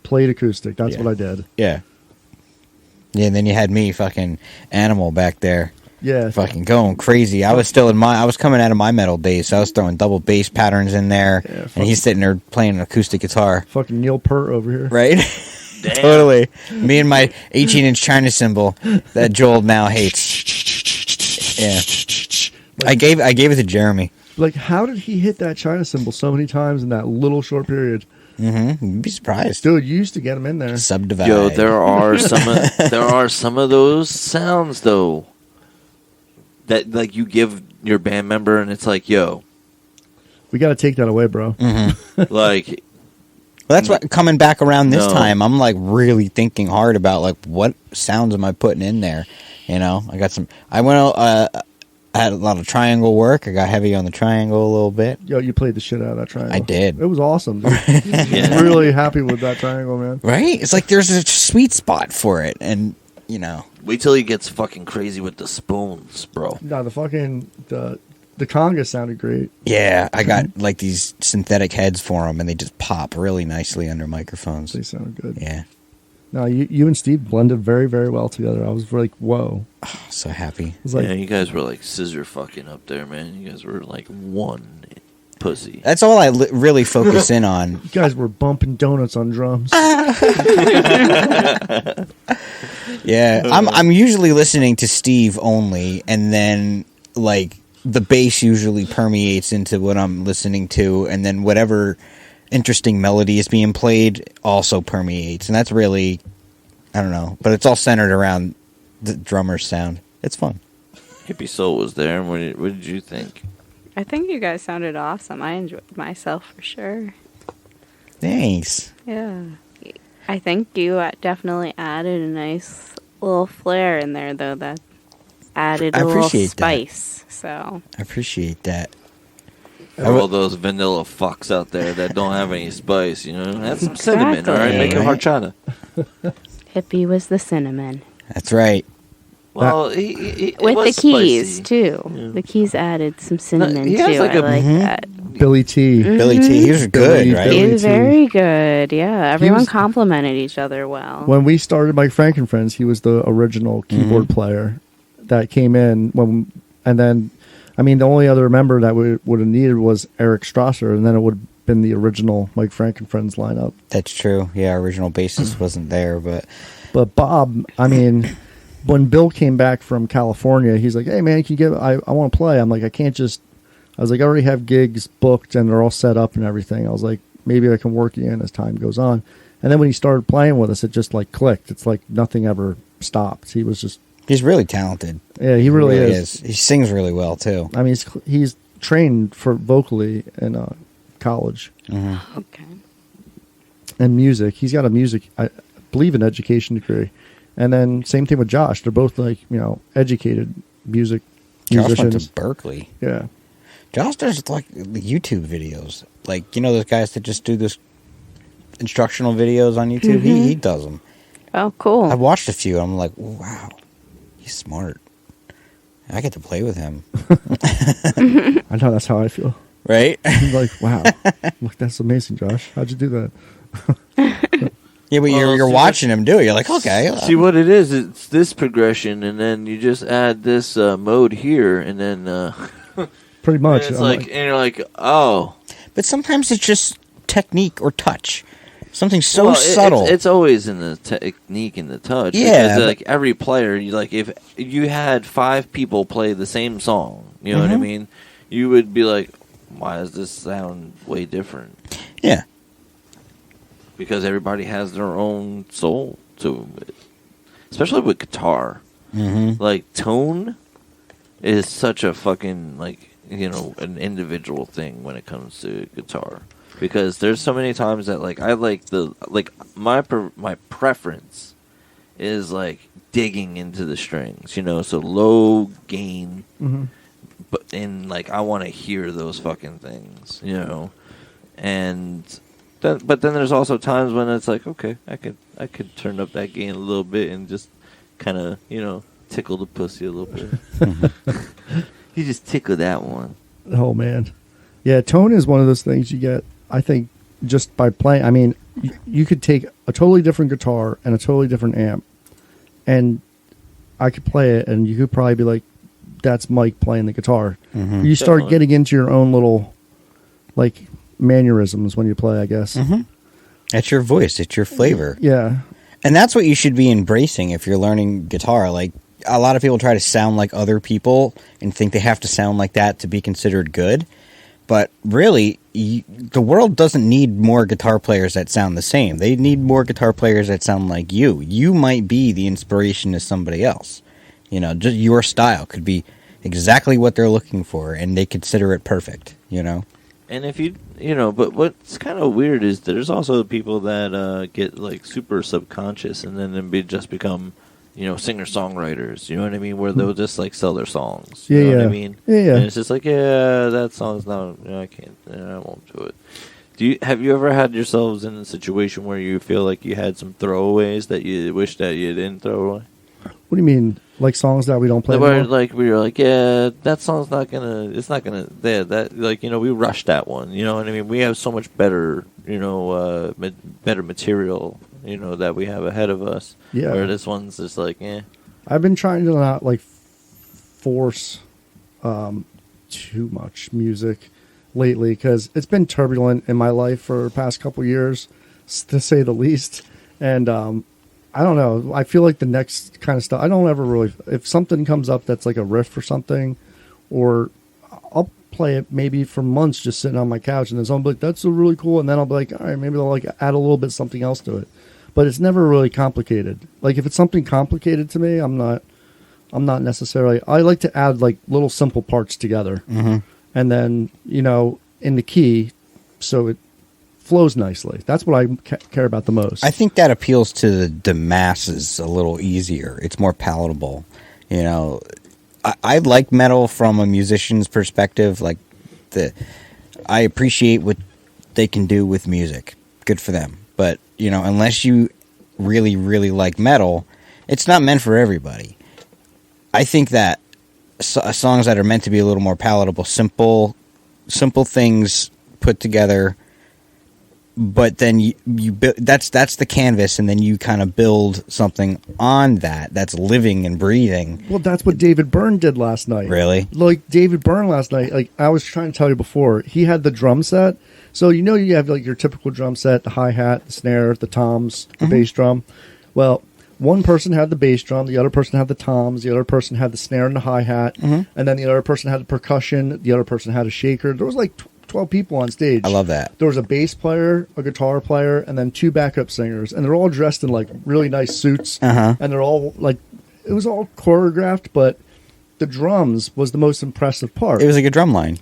played acoustic. That's what I did. Yeah. Yeah, and then you had me, fucking Animal, back there. Yeah. Fucking going crazy. I was still I was coming out of my metal days, so I was throwing double bass patterns in there, and he's sitting there playing an acoustic guitar. Fucking Neil Peart over here. Right? Totally. Me and my 18-inch China cymbal that Joel now hates. Yeah. I gave it to Jeremy. Like, how did he hit that China cymbal so many times in that little short period? Mm-hmm. You'd be surprised. Dude, you used to get him in there. Subdivide. Yo, there are some of those sounds though that like you give your band member, and it's like, yo, We got to take that away, bro. like. Well, that's what coming back around this No. time. I'm like really thinking hard about like what sounds am I putting in there. You know, I got some. I went. I had a lot of triangle work. I got heavy on the triangle a little bit. Yo, you played the shit out of that triangle. I did. It was awesome, dude. Yeah. Really happy with that triangle, man. Right? It's like there's a sweet spot for it, and you know. Wait till he gets fucking crazy with the spoons, bro. No, the conga sounded great. Yeah, I got like these synthetic heads for them, and they just pop really nicely under microphones. They sounded good. Yeah, No, you and Steve blended very, very well together. I was like, whoa. so happy. I was like, Yeah, you guys were like scissor fucking up there, man. You guys were like one pussy. That's all I really focus in on. you guys were bumping donuts on drums. Yeah, I'm usually listening to Steve only, and then like the bass usually permeates into what I'm listening to, and then whatever interesting melody is being played also permeates, and that's really, I don't know, but it's all centered around the drummer's sound. It's fun. Hippie Soul was there. And what did you think? I think you guys sounded awesome. I enjoyed myself for sure. Thanks. Yeah. I think you definitely added a nice little flair in there, though, that added I a little appreciate that. spice. So I appreciate that. For all those vanilla fucks out there that don't have any spice, you know, add some cinnamon, all right? Exactly. Make it horchata. Hippie was the cinnamon. That's right. Well, it With was the keys, spicy. too. Yeah. The keys added some cinnamon, he too. has like I a- like Mhm. that. Billy T. Billy T. He was good, Billy- right? Billy He was T. very good. Yeah, everyone was- complimented each other well. When we started Mike Frank and Friends, he was the original keyboard player that came in and then, I mean, the only other member that we would have needed was Eric Strasser, and then it would have been the original Mike Frank and Friends lineup. That's true. Yeah, original bassist wasn't there, but But Bob, I mean, when Bill came back from California, he's like, "Hey man, can you give? I want to play." I'm like, I was like, I already have gigs booked and they're all set up and everything. I was like, maybe I can work you in as time goes on. And then when he started playing with us, it just like clicked. It's like nothing ever stopped. He was just, he's really talented. yeah, he really is. He sings really well too. I mean, he's trained for vocally in college Okay. and music. He's got a music, I believe, an education degree. And then same thing with Josh. They're both like, educated Josh went musicians. to Berkeley. Yeah. Josh does like the YouTube videos, like those guys that just do this instructional videos on YouTube. He does them. Oh, cool. I've watched a few. I'm like, wow, he's smart. I get to play with him, I know, that's how I feel. right? I'm like, wow, look, that's amazing, Josh. How'd you do that? Yeah, but you're watching him do it. You're like, okay. See what it is? It's this progression, and then you just add this mode here, and then pretty much. and you're like, oh. But sometimes it's just technique or touch. Something so subtle. It's always in the technique and the touch. Yeah, because, like every player, if you had 5 people play the same song, you know what I mean? You would be like, why does this sound way different? Yeah. Because everybody has their own soul to it. Especially with guitar. Mm-hmm. Like, tone is such a fucking, an individual thing when it comes to guitar. Because there's so many times that, I like my preference is, digging into the strings, so low gain. Mm-hmm. But I want to hear those fucking things, and but then there's also times when it's like, okay, I could turn up that gain a little bit and just kind of tickle the pussy a little bit. You just tickle that one. Oh man, yeah. Tone is one of those things you get. I think just by playing. I mean, you could take a totally different guitar and a totally different amp, and I could play it, and you could probably be like, that's Mike playing the guitar. Mm-hmm. You start getting into your own little, mannerisms when you play, I guess. Mm-hmm. It's your voice. It's your flavor. Yeah. And that's what you should be embracing if you're learning guitar. Like, a lot of people try to sound like other people and think they have to sound like that to be considered good. But really, the world doesn't need more guitar players that sound the same. They need more guitar players that sound like you. You might be the inspiration to somebody else. Just your style could be exactly what they're looking for, and they consider it perfect, And if but what's kind of weird is there's also people that get, super subconscious and then just become, singer-songwriters, you know what I mean? Where they'll just, sell their songs, you know what I mean? Yeah. And it's just like, that song's not, I can't, I won't do it. Have you ever had yourselves in a situation where you feel like you had some throwaways that you wish that you didn't throw away? What do you mean? Like songs that we don't play anymore? We were like, yeah, that song's not gonna. It's not gonna. We rushed that one. You know what I mean? We have so much better, better material, that we have ahead of us. Yeah. Where this one's just like, I've been trying to not force too much music lately because it's been turbulent in my life for the past couple years, to say the least, and I don't know. I feel like the next kind of stuff, I don't ever really, if something comes up that's like a riff or something, or I'll play it maybe for months just sitting on my couch, and then someone will be like, that's so really cool, and then I'll be like, all right, maybe I'll add a little bit something else to it. But it's never really complicated. If it's something complicated to me, I'm not necessarily, I like to add little simple parts together. Mm-hmm. And then, in the key, so it flows nicely. That's what I care about the most. I think that appeals to the masses a little easier. It's more palatable. I like metal from a musician's perspective. I appreciate what they can do with music. Good for them. But, unless you really, really like metal, it's not meant for everybody. I think that songs that are meant to be a little more palatable, simple things put together, but then you that's the canvas, and then you kind of build something on that's living and breathing. Well, that's what David Byrne did last night. Really? David Byrne last night, I was trying to tell you before, he had the drum set. So you have your typical drum set, the hi-hat, the snare, the toms, the bass drum. Well, one person had the bass drum, the other person had the toms, the other person had the snare and the hi-hat, and then the other person had the percussion, the other person had a shaker. There was 12 people on stage. I love that. There was a bass player, a guitar player, and then 2 backup singers, and they're all dressed in really nice suits, and they're all it was all choreographed, but the drums was the most impressive part. It was like a drum line.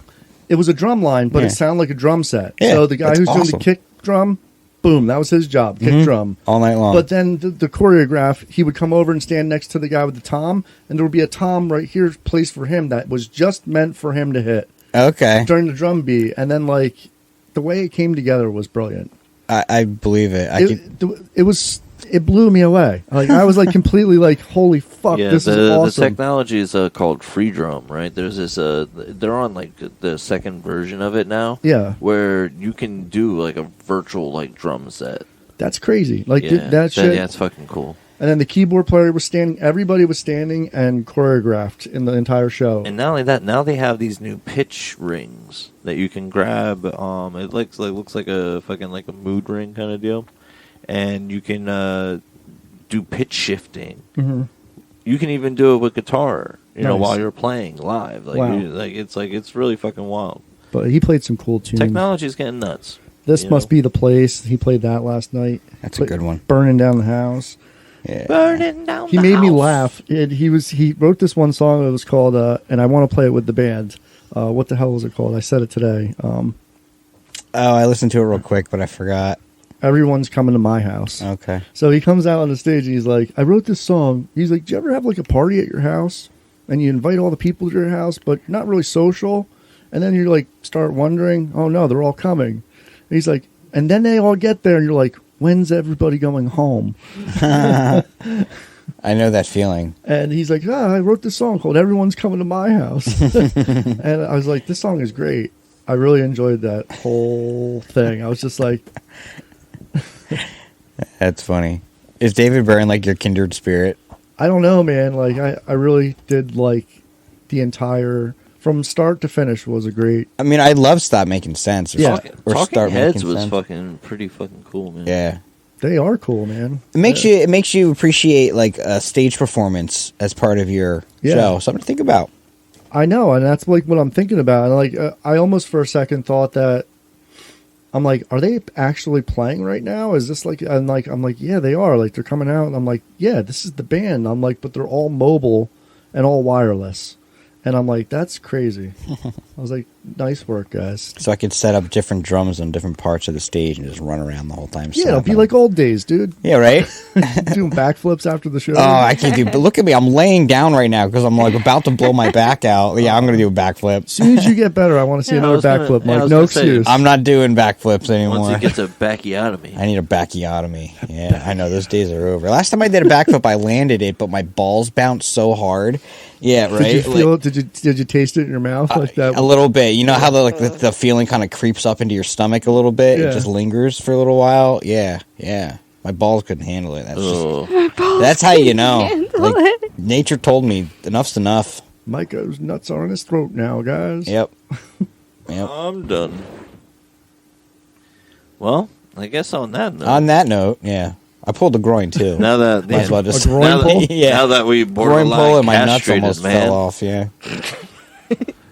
It was a drum line, but it sounded like a drum set. Yeah, so the guy who's doing the kick drum, boom, that was his job, kick drum. All night long. But then the choreograph, he would come over and stand next to the guy with the tom, and there would be a tom right here placed for him that was just meant for him to hit. Okay. During the drum beat. And then, the way it came together was brilliant. I believe it. It blew me away. I was completely holy fuck, this is awesome. The technology is called free drum, right? There's this they're on the second version of it now. Yeah. Where you can do a virtual drum set. That's crazy. Like Yeah, that shit. Yeah, it's fucking cool. And then the keyboard player was standing. Everybody was standing and choreographed in the entire show. And not only that, now they have these new pitch rings that you can grab. It looks like a fucking like a mood ring kind of deal, and you can do pitch shifting. Mm-hmm. You can even do it with guitar, you know, Nice. while you're playing live. Wow. It's really fucking wild. But he played some cool tunes. Technology's getting nuts. This you must know? be the place. He played that last night. That's a good one. Burning down the house. Yeah. Burning down. He made me laugh. He wrote this one song that was called and I want to play it with the band. What the hell was it called? I said it today. Oh, I listened to it real quick, but I forgot. Everyone's coming to my house. Okay. So he comes out on the stage and he's like, I wrote this song. He's like, do you ever have like a party at your house and you invite all the people to your house, but not really social? And then you're like, start wondering, oh no, they're all coming. And he's like, and then they all get there and you're like, when's everybody going home? I know that feeling. And he's like, I wrote this song called Everyone's Coming to My House. And I was like, this song is great. I really enjoyed that whole thing. I was just like, That's funny. Is David Byrne like your kindred spirit? I don't know, man. Like, I really did like the entire, from start to finish was a great. I mean, I love Stop Making Sense. Yeah. Talking Start Heads Making was Sense. fucking pretty fucking cool, man. Yeah. They are cool, man. It makes you appreciate like a stage performance as part of your show. Something to think about. I know, and that's like what I'm thinking about. And like, I almost for a second thought that I'm like, are they actually playing right now? Is this like? I'm like, yeah, they are. Like they're coming out. And I'm like, yeah, this is the band. I'm like, but they're all mobile and all wireless. And I'm like, that's crazy. I was like, nice work, guys. So I could set up different drums on different parts of the stage and just run around the whole time. Yeah, it'll be slapping. like old days, dude. Yeah, right? Doing backflips after the show. Oh, I can't do. But look at me, I'm laying down right now because I'm like about to blow my back out. Yeah, I'm gonna do a backflip. As soon as you get better, I want to see Yeah, I another was gonna- backflip, yeah, I Mike. was No gonna say, excuse. I'm not doing backflips anymore. Once he gets a bacchiotomy. I need a bacchiotomy. Yeah, I know those days are over. Last time I did a backflip, I landed it, but my balls bounced so hard. Yeah, right. Did you feel it? Did you taste it in your mouth like that? A little bit. You know how the feeling kind of creeps up into your stomach a little bit. Yeah. It just lingers for a little while. Yeah. My balls couldn't handle it. Oh. That's how you know. handle Like, nature told me enough's enough. Micah's nuts are in his throat now, guys. Yep. I'm done. Well, I guess on that note. On that note, yeah, I pulled the groin too. now that Might as well just A groin now, pull? that, Yeah. now that we groin borderline pull and my nuts castrated, almost man. fell off. Yeah.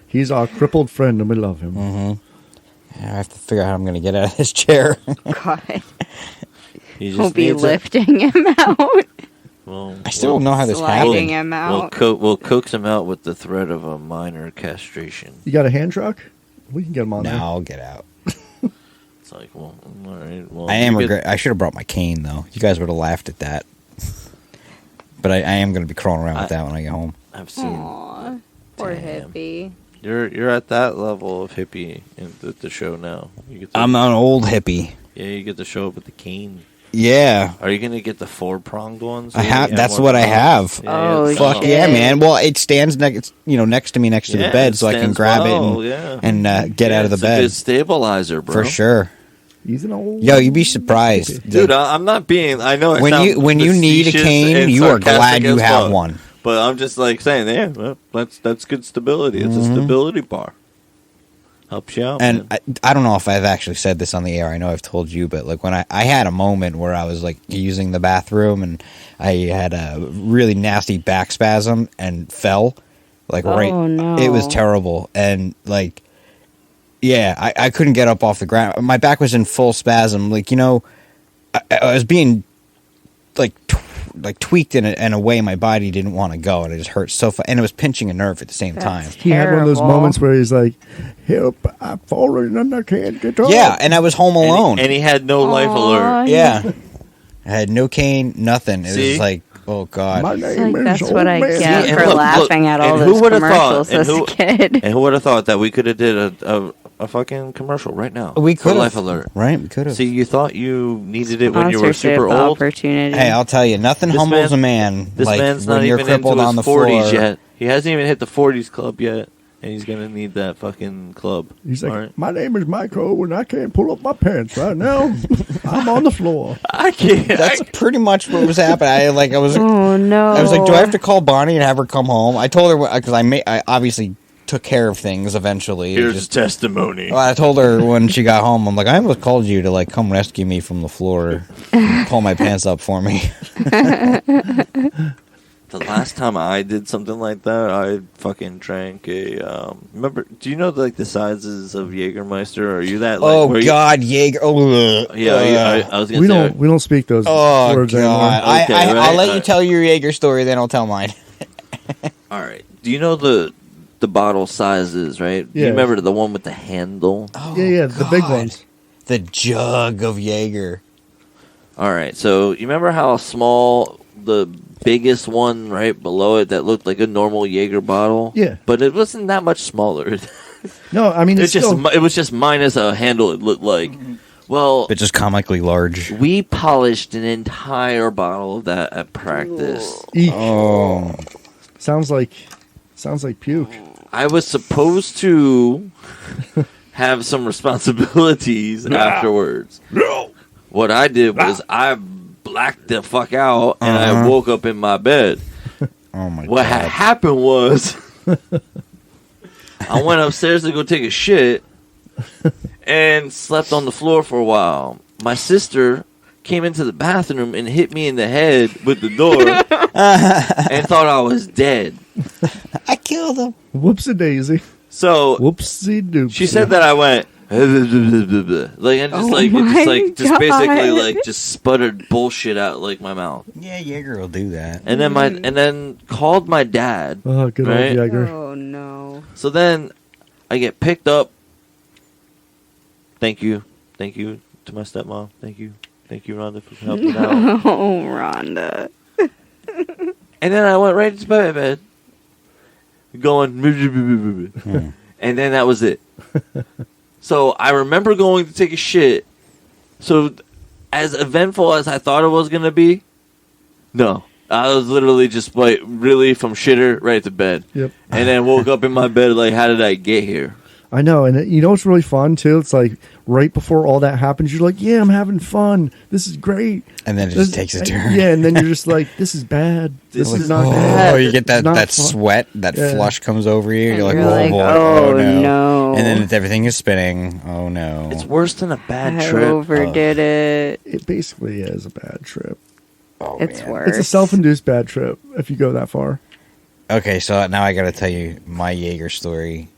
He's our crippled friend, and we love him. I have to figure out how I'm going to get out of this chair. God. He just We'll be needs it. lifting him out. Well, I still don't know how this Sliding happened. him out. We'll coax him out with the threat of a minor castration. You got a hand truck? We can get him on No, there. I'll get out. It's like, well, all right. Well, I am you get- regret. I should have brought my cane though. You guys would have laughed at that. But I am going to be crawling around with that when I get home. I've seen. Aw, poor Damn. hippie. You're at that level of hippie in the show now. You get to, I'm an old hippie. yeah, you get to show up with the cane. Yeah, Are you gonna get the 4-pronged ones? I You have. have That's one what I prong? have. Oh, Fuck shit. yeah, man! Well, it stands next to me next to the Yeah, bed, it so I can stands grab well, it yeah. and get out of the It's a bed good stabilizer, bro. for sure. He's an old. Yo, you'd be surprised, Dude. I'm not being. I know it when sounds you need a facetious cane, and you are sarcastic glad you as have fuck. one. But I'm just like saying, yeah, well, that's good stability. It's a stability bar. Helps you out, And man. I don't know if I've actually said this on the air. I know I've told you, but like when I had a moment where I was like using the bathroom and I had a really nasty back spasm and fell, like right. Oh, no. It was terrible, and like, yeah, I couldn't get up off the ground. My back was in full spasm. Like I was being like tweaked in a way my body didn't want to go, and it just hurt so and it was pinching a nerve at the same time. He had one of those Terrible. moments where he's like, "Help! I've fallen and I can't get up." Yeah, and I was home alone. And he had no life Aw, alert. Yeah. I had no cane, nothing. It See? was like, oh, God. My It's name like, is that's old what I man. get See, for and look, laughing at all and who those would've thought- commercials and as who- a kid. And who would have thought that we could have did a fucking commercial right now? We for could have. life alert. Right, we could have. See, you thought you needed it when you were Sponsorship super old. opportunity. Hey, I'll tell you, nothing This humbles man- a man This like man's when not you're even into crippled his on the 40s floor. yet. He hasn't even hit the 40s club yet. and he's gonna need that fucking club. He's like, All right? my name is Michael, and I can't pull up my pants right now. I'm on the floor. I can't. That's pretty much what was happening. Oh no! I was like, do I have to call Bonnie and have her come home? I told her because I obviously took care of things eventually. Here's a testimony. Well, I told her when she got home, I'm like, I almost called you to like come rescue me from the floor, and pull my pants up for me. The last time I did something like that, I fucking drank a. Remember? Do you know like the sizes of Jägermeister? Are you that? Like, Oh where you- God, Jaeger! Yeah, I was gonna say. We don't speak those Oh words God! anymore. Okay, I'll right? let you tell your Jaeger story, then I'll tell mine. All right. Do you know the bottle sizes? Right? Do you Yeah. remember the one with the handle? Oh, Yeah, the big God. ones. The jug of Jaeger. All right. So you remember how small the biggest one right below it that looked like a normal Jaeger bottle? Yeah. But it wasn't that much smaller. No, I mean, It's it's just still, it was just minus a handle. It looked like. Well, But just comically large. we polished an entire bottle of that at practice. eek. Oh, Sounds like puke. I was supposed to have some responsibilities afterwards. No. What I did was I blacked the fuck out and I woke up in my bed. oh my What God! had happened was I went upstairs to go take a shit and slept on the floor for a while. My sister came into the bathroom and hit me in the head with the door and thought I was dead. I killed him. Whoopsie daisy. So Whoopsie doopsie. she said that I went like and just Oh like it my just like just God. basically like just sputtered bullshit out like my mouth. Yeah, Jaeger will do that. And then called my dad. Oh, good Right? old Jaeger. Oh no! So then I get picked up. Thank you to my stepmom. Thank you, Rhonda, for helping out. Oh, Rhonda. And then I went right into my bed, going, and then that was it. So I remember going to take a shit. So as eventful as I thought it was gonna be, no, I was literally just like really from shitter right to bed. Yep. And then woke up in my bed like, how did I get here? I know, and you know what's really fun too? It's like right before all that happens, you're like, "Yeah, I'm having fun. This is great." And then it just takes a turn. Yeah, and then you're just like, "This is bad. This is not Oh, bad." you get that Not that fun. sweat, that Yeah. flush comes over you. And You're like, you're oh, like, boy, oh, no. And then everything is spinning. Oh no. It's worse than a bad I trip. overdid it. It basically is a bad trip. Oh, It's man. worse. It's a self-induced bad trip if you go that far. Okay, so now I got to tell you my Jaeger story.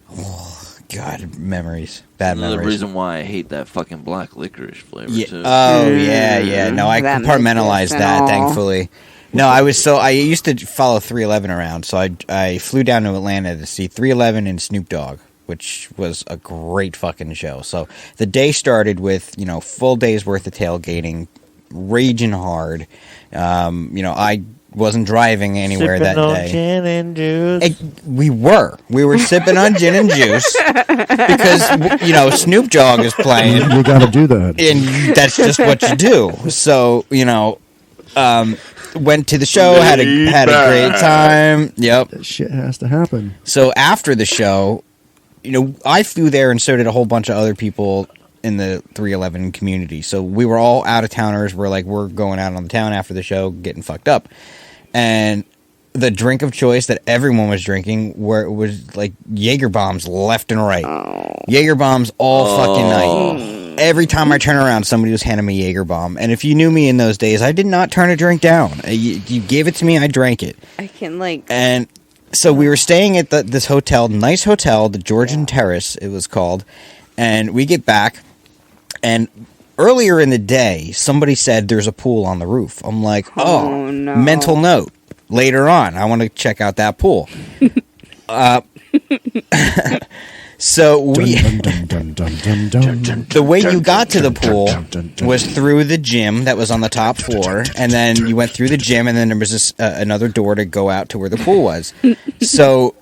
Oh, God, memories. Bad Another memories. reason why I hate that fucking black licorice flavor Yeah. too. Oh, yeah. No, I That compartmentalized makes that, sense. thankfully. No, I used to follow 311 around, so I flew down to Atlanta to see 311 and Snoop Dogg, which was a great fucking show. So the day started with, full day's worth of tailgating, raging hard. I wasn't driving anywhere Sipping that on day. gin and juice. We were sipping on gin and juice because Snoop Dogg is playing, You got to do that. and that's just what you do. So went to the show, had a great time. Yep. That shit has to happen. So after the show, I flew there, and so did a whole bunch of other people in the 311 community. So we were all out of towners. We're going out on the town after the show, getting fucked up. And the drink of choice that everyone was drinking was like Jaeger bombs left and right. Jaeger bombs all fucking night. Every time I turn around, somebody was handing me Jaeger bomb. And if you knew me in those days, I did not turn a drink down. You gave it to me, I drank it. I can And so we were staying at this hotel, nice hotel, the Georgian Terrace, it was called. And we get back, and earlier in the day, somebody said there's a pool on the roof. I'm like, Oh, no. mental note. Later on, I want to check out that pool. So we, the way you got to the pool was through the gym that was on the top floor, and then you went through the gym, and then there was another door to go out to where the pool was. So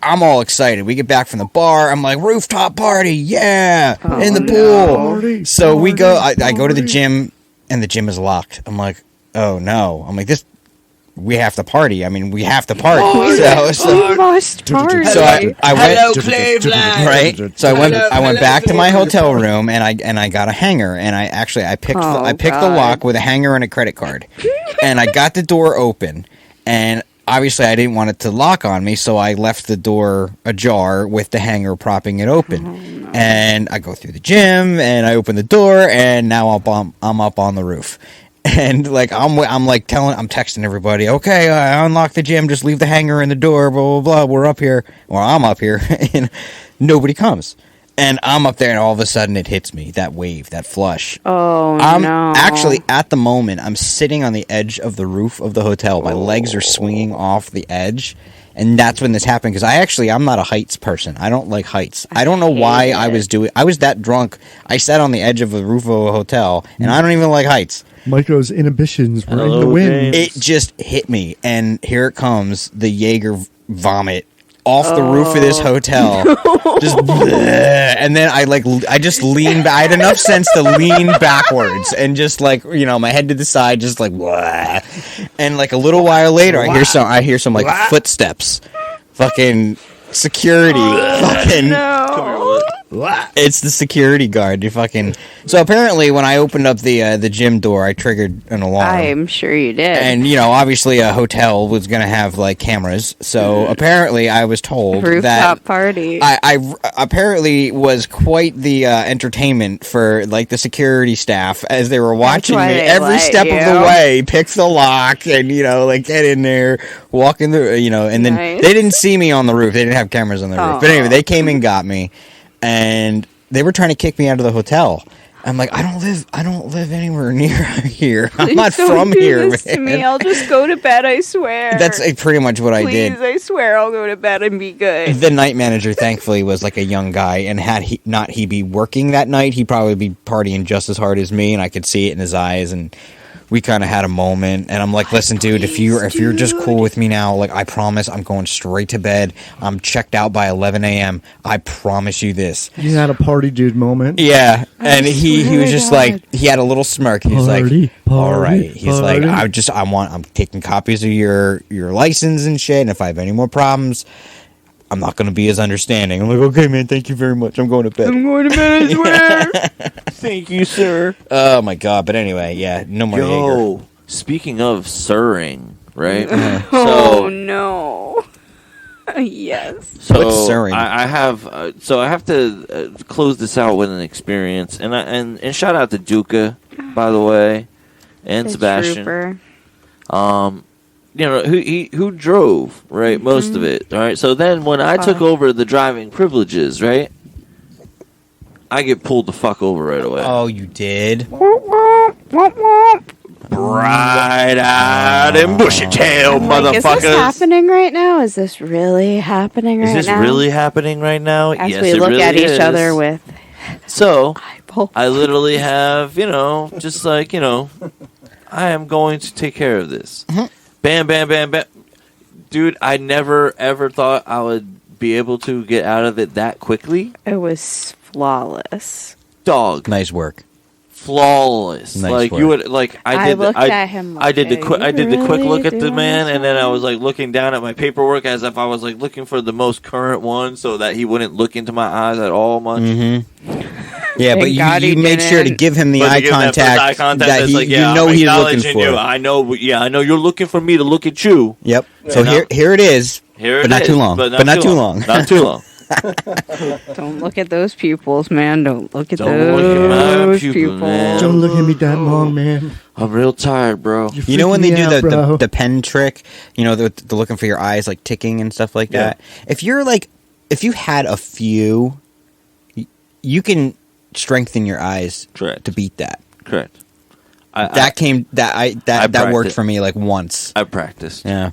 I'm all excited. We get back from the bar. I'm like, rooftop party, yeah, in the pool. no. So we go. I go to the gym, and the gym is locked. I'm like, oh no. I'm like, this. we have to party. I mean, we have to party. We must party. So I went. Hello, Cleveland. Right. So I went back to my hotel room and I got a hanger and I picked the lock with a hanger and a credit card, and I got the door open, and obviously I didn't want it to lock on me, so I left the door ajar with the hanger propping it open. Oh, no. And I go through the gym and I open the door, and now I'm up on the roof. And like I'm texting everybody, okay, I unlock the gym, just leave the hanger in the door, blah blah blah. We're up here, or I'm up here, and nobody comes. And I'm up there, and all of a sudden it hits me, that wave, that flush. Oh, no. Actually, at the moment, I'm sitting on the edge of the roof of the hotel. My legs are swinging off the edge. And that's when this happened, because I'm not a heights person. I don't like heights. I don't know why I was that drunk. I sat on the edge of the roof of a hotel, and I don't even like heights. Micro's inhibitions were in the wind. It just hit me, and here it comes, the Jaeger vomit off the roof of this hotel. Just and then I just leaned back. I had enough sense to lean backwards and just like, my head to the side, just like and like a little while later I hear some like footsteps. Fucking security. Fucking No. It's the security guard. So apparently when I opened up the gym door, I triggered an alarm. I'm sure you did. And, obviously a hotel was going to have, like, cameras. So apparently I was told Rooftop party. I apparently was quite the entertainment for, like, the security staff as they were watching me every step of the way, pick the lock and, like, get in there, walk in the, and then they didn't see me on the roof. They didn't have cameras on the roof. But anyway, they came and got me. And they were trying to kick me out of the hotel. I'm like, I don't live anywhere near here. I'm not from here, this man. To me. I'll just go to bed, I swear. That's pretty much what I did. Please, I swear I'll go to bed and be good. The night manager, thankfully, was like a young guy, and had he be working that night, he'd probably be partying just as hard as me, and I could see it in his eyes, and we kind of had a moment, and I'm like, listen, dude, if you're just cool with me now, like, I promise I'm going straight to bed. I'm checked out by 11 a.m. I promise you this. You had a party dude moment. Yeah, and he was just like, he had a little smirk. He's like, all right. He's like, I'm taking copies of your license and shit, and if I have any more problems, I'm not going to be as understanding. I'm like, okay, man, thank you very much. I'm going to bed. I swear. Thank you, sir. Oh, my God. But anyway, yeah, no more Jaeger. Speaking of sirring, right? Oh, no. Yes. So what's sirring? I have to close this out with an experience. And shout out to Duca, by the way, and The Sebastian. Trooper. Who drove, right? Most of it. All right. So then when I took over the driving privileges, right? I get pulled the fuck over right away. Oh, you did? Bright-eyed and bushy-tailed motherfuckers. Is this happening right now? Is this really happening right now? Is this really happening right now? As yes, we it look really at each is. other with So, eyeballs. I literally have, just like, I am going to take care of this. Bam, bam, bam, bam. Dude, I never, ever thought I would be able to get out of it that quickly. It was flawless. Dog. Nice work. Flawless. Nice like work. you would like I looked at him like, I did the quick look at the doing man, this and then I was like looking down at my paperwork as if I was like looking for the most current one so that he wouldn't look into my eyes at all much. Yeah, but God you he made sure to didn't. give him the But to eye give contact that that's he, like, yeah, you know I'm he's looking acknowledging for. you. I know you're looking for me to look at you. Yep. So here it is. Here But it not is, too long. But But not too long. Not too long. Don't look at those pupils, man. Don't look at Don't look at my those pupils, pupils. man. Don't look at me that long, man. I'm real tired, bro. You're You know when they freaking me do out, bro. the pen trick, they're looking for your eyes like ticking and stuff like that. If you had a few, you can strengthen your eyes Correct. to beat that. Correct. That worked for me like once. I practiced. Yeah.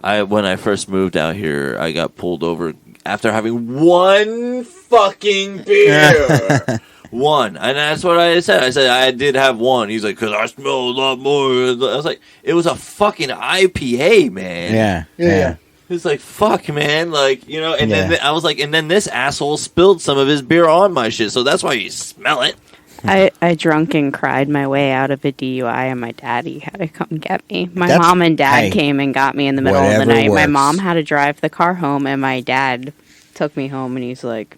When I first moved out here, I got pulled over after having one fucking beer. One. And that's what I said. I said, I did have one. He's like, because I smell a lot more. I was like, it was a fucking IPA, man. Yeah. It's like, fuck, man. Like, and Yeah. then I was like, and then this asshole spilled some of his beer on my shit. So that's why you smell it. I drunk and cried my way out of a DUI, and my daddy had to come get me. My That's- mom and dad hey, came and got me in the middle of the whatever night. My works. mom had to drive the car home, and my dad took me home, and he's like,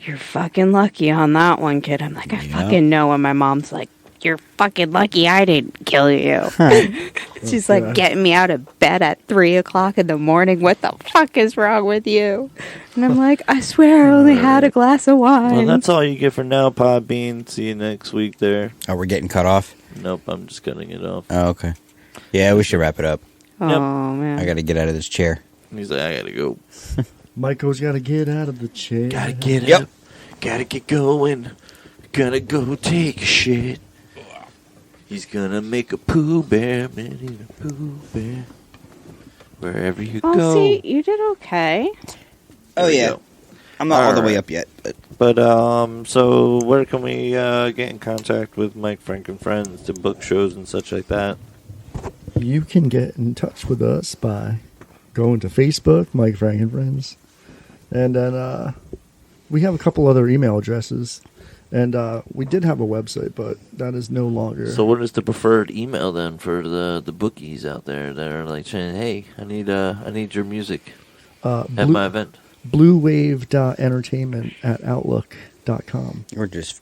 "You're fucking lucky on that one, kid." I'm like, I fucking know. And my mom's like, "You're fucking lucky I didn't kill you." She's like getting me out of bed at 3 o'clock in the morning. What the fuck is wrong with you? And I'm like, I swear I only had a glass of wine. Well, that's all you get for now, Podbean. See you next week there. Oh, we're getting cut off? Nope, I'm just cutting it off. Oh, okay. Yeah, we should wrap it up. Oh, man. I got to get out of this chair. He's like, I gotta go. Michael's got to get out of the chair. Gotta get Yep. up. Gotta get going. Gotta go take a shit. He's gonna make a Pooh Bear, man, he's a Pooh Bear. Wherever you Well, go. see, you did okay. Oh, There we yeah. go. I'm not all the way Alright. up yet. But But, so where can we get in contact with Mike, Frank, and Friends to book shows and such like that? You can get in touch with us by going to Facebook, Mike, Frank, and Friends. And then we have a couple other email addresses. And we did have a website, but that is no longer. So what is the preferred email then for the bookies out there that are like saying, hey, I need your music at my event? bluewave.entertainment@outlook.com. or just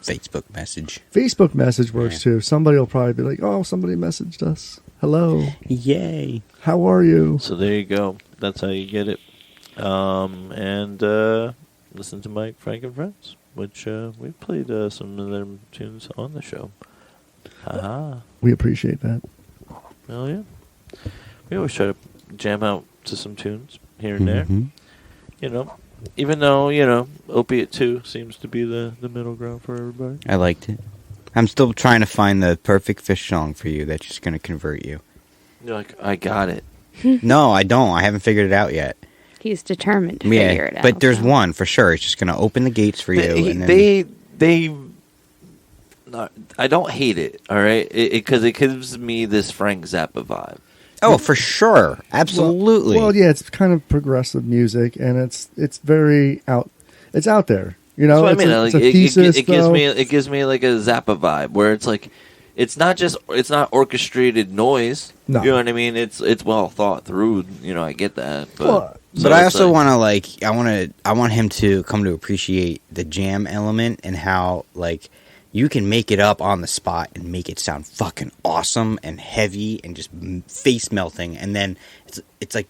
Facebook message. Facebook message works too. Somebody will probably be like, oh, somebody messaged us. Hello. Yay. How are you? So there you go. That's how you get it. And listen to Mike, Frank, and Friends, which we played some of their tunes on the show. Haha. We appreciate that. Hell yeah. We always try to jam out to some tunes here and there. Mhm. You know, even though, Opiate 2 seems to be the middle ground for everybody. I liked it. I'm still trying to find the perfect fish song for you that's just going to convert you. You're like, I got it. No, I don't. I haven't figured it out yet. He's determined to figure it out. But there's so. one for sure. It's just going to open the gates for you. And then, I don't hate it, all right? Because it gives me this Frank Zappa vibe. oh, for sure. Absolutely. Well, yeah, it's kind of progressive music, and it's very out. It's out there, you know. That's what I mean. It's a thesis, it gives me like a Zappa vibe where it's like it's not orchestrated noise. No. You know what I mean? It's well thought through. I get that. But Well, But I also want to I want him to come to appreciate the jam element and how you can make it up on the spot and make it sound fucking awesome and heavy and just face melting, and then it's like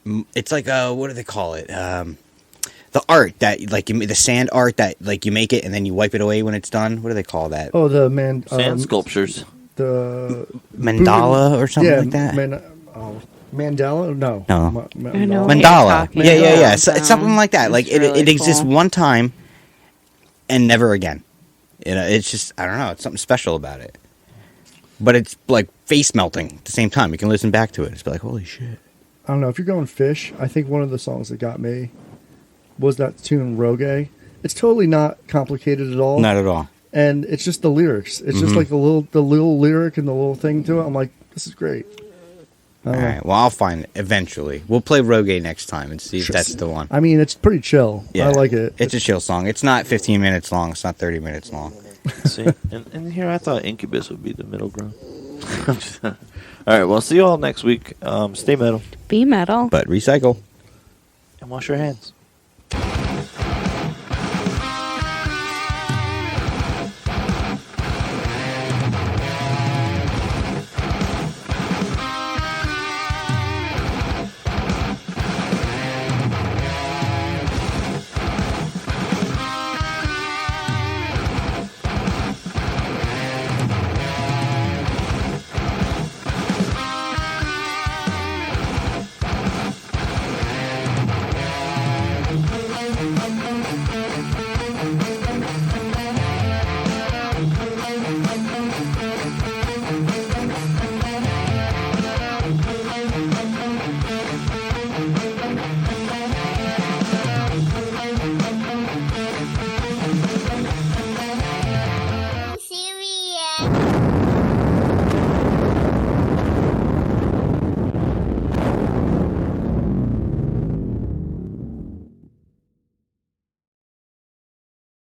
what do they call it? The art that the sand art that you make it and then you wipe it away when it's done. What do they call that? Oh, the sand sculptures. The Mandala or something yeah, like that. Mandala? No. No. I know what you're Mandala. talking Yeah. about. It's something like that. Like It's really it exists cool. one time and never again. It's just I don't know. It's something special about it. But it's like face melting at the same time. You can listen back to it. It's like holy shit. I don't know. If you're going Fish, I think one of the songs that got me was that tune Rogue. It's totally not complicated at all. Not at all. And it's just the lyrics. It's just like the little lyric and the little thing to it. I'm like, this is great. All right. Well, I'll find it eventually. We'll play Rogue next time and see if that's the one. I mean, it's pretty chill. Yeah. I like it. It's a chill song. It's not 15 minutes long. It's not 30 minutes long. See, and here I thought Incubus would be the middle ground. All right. Well, see you all next week. Stay metal Be metal. But recycle. and wash your hands.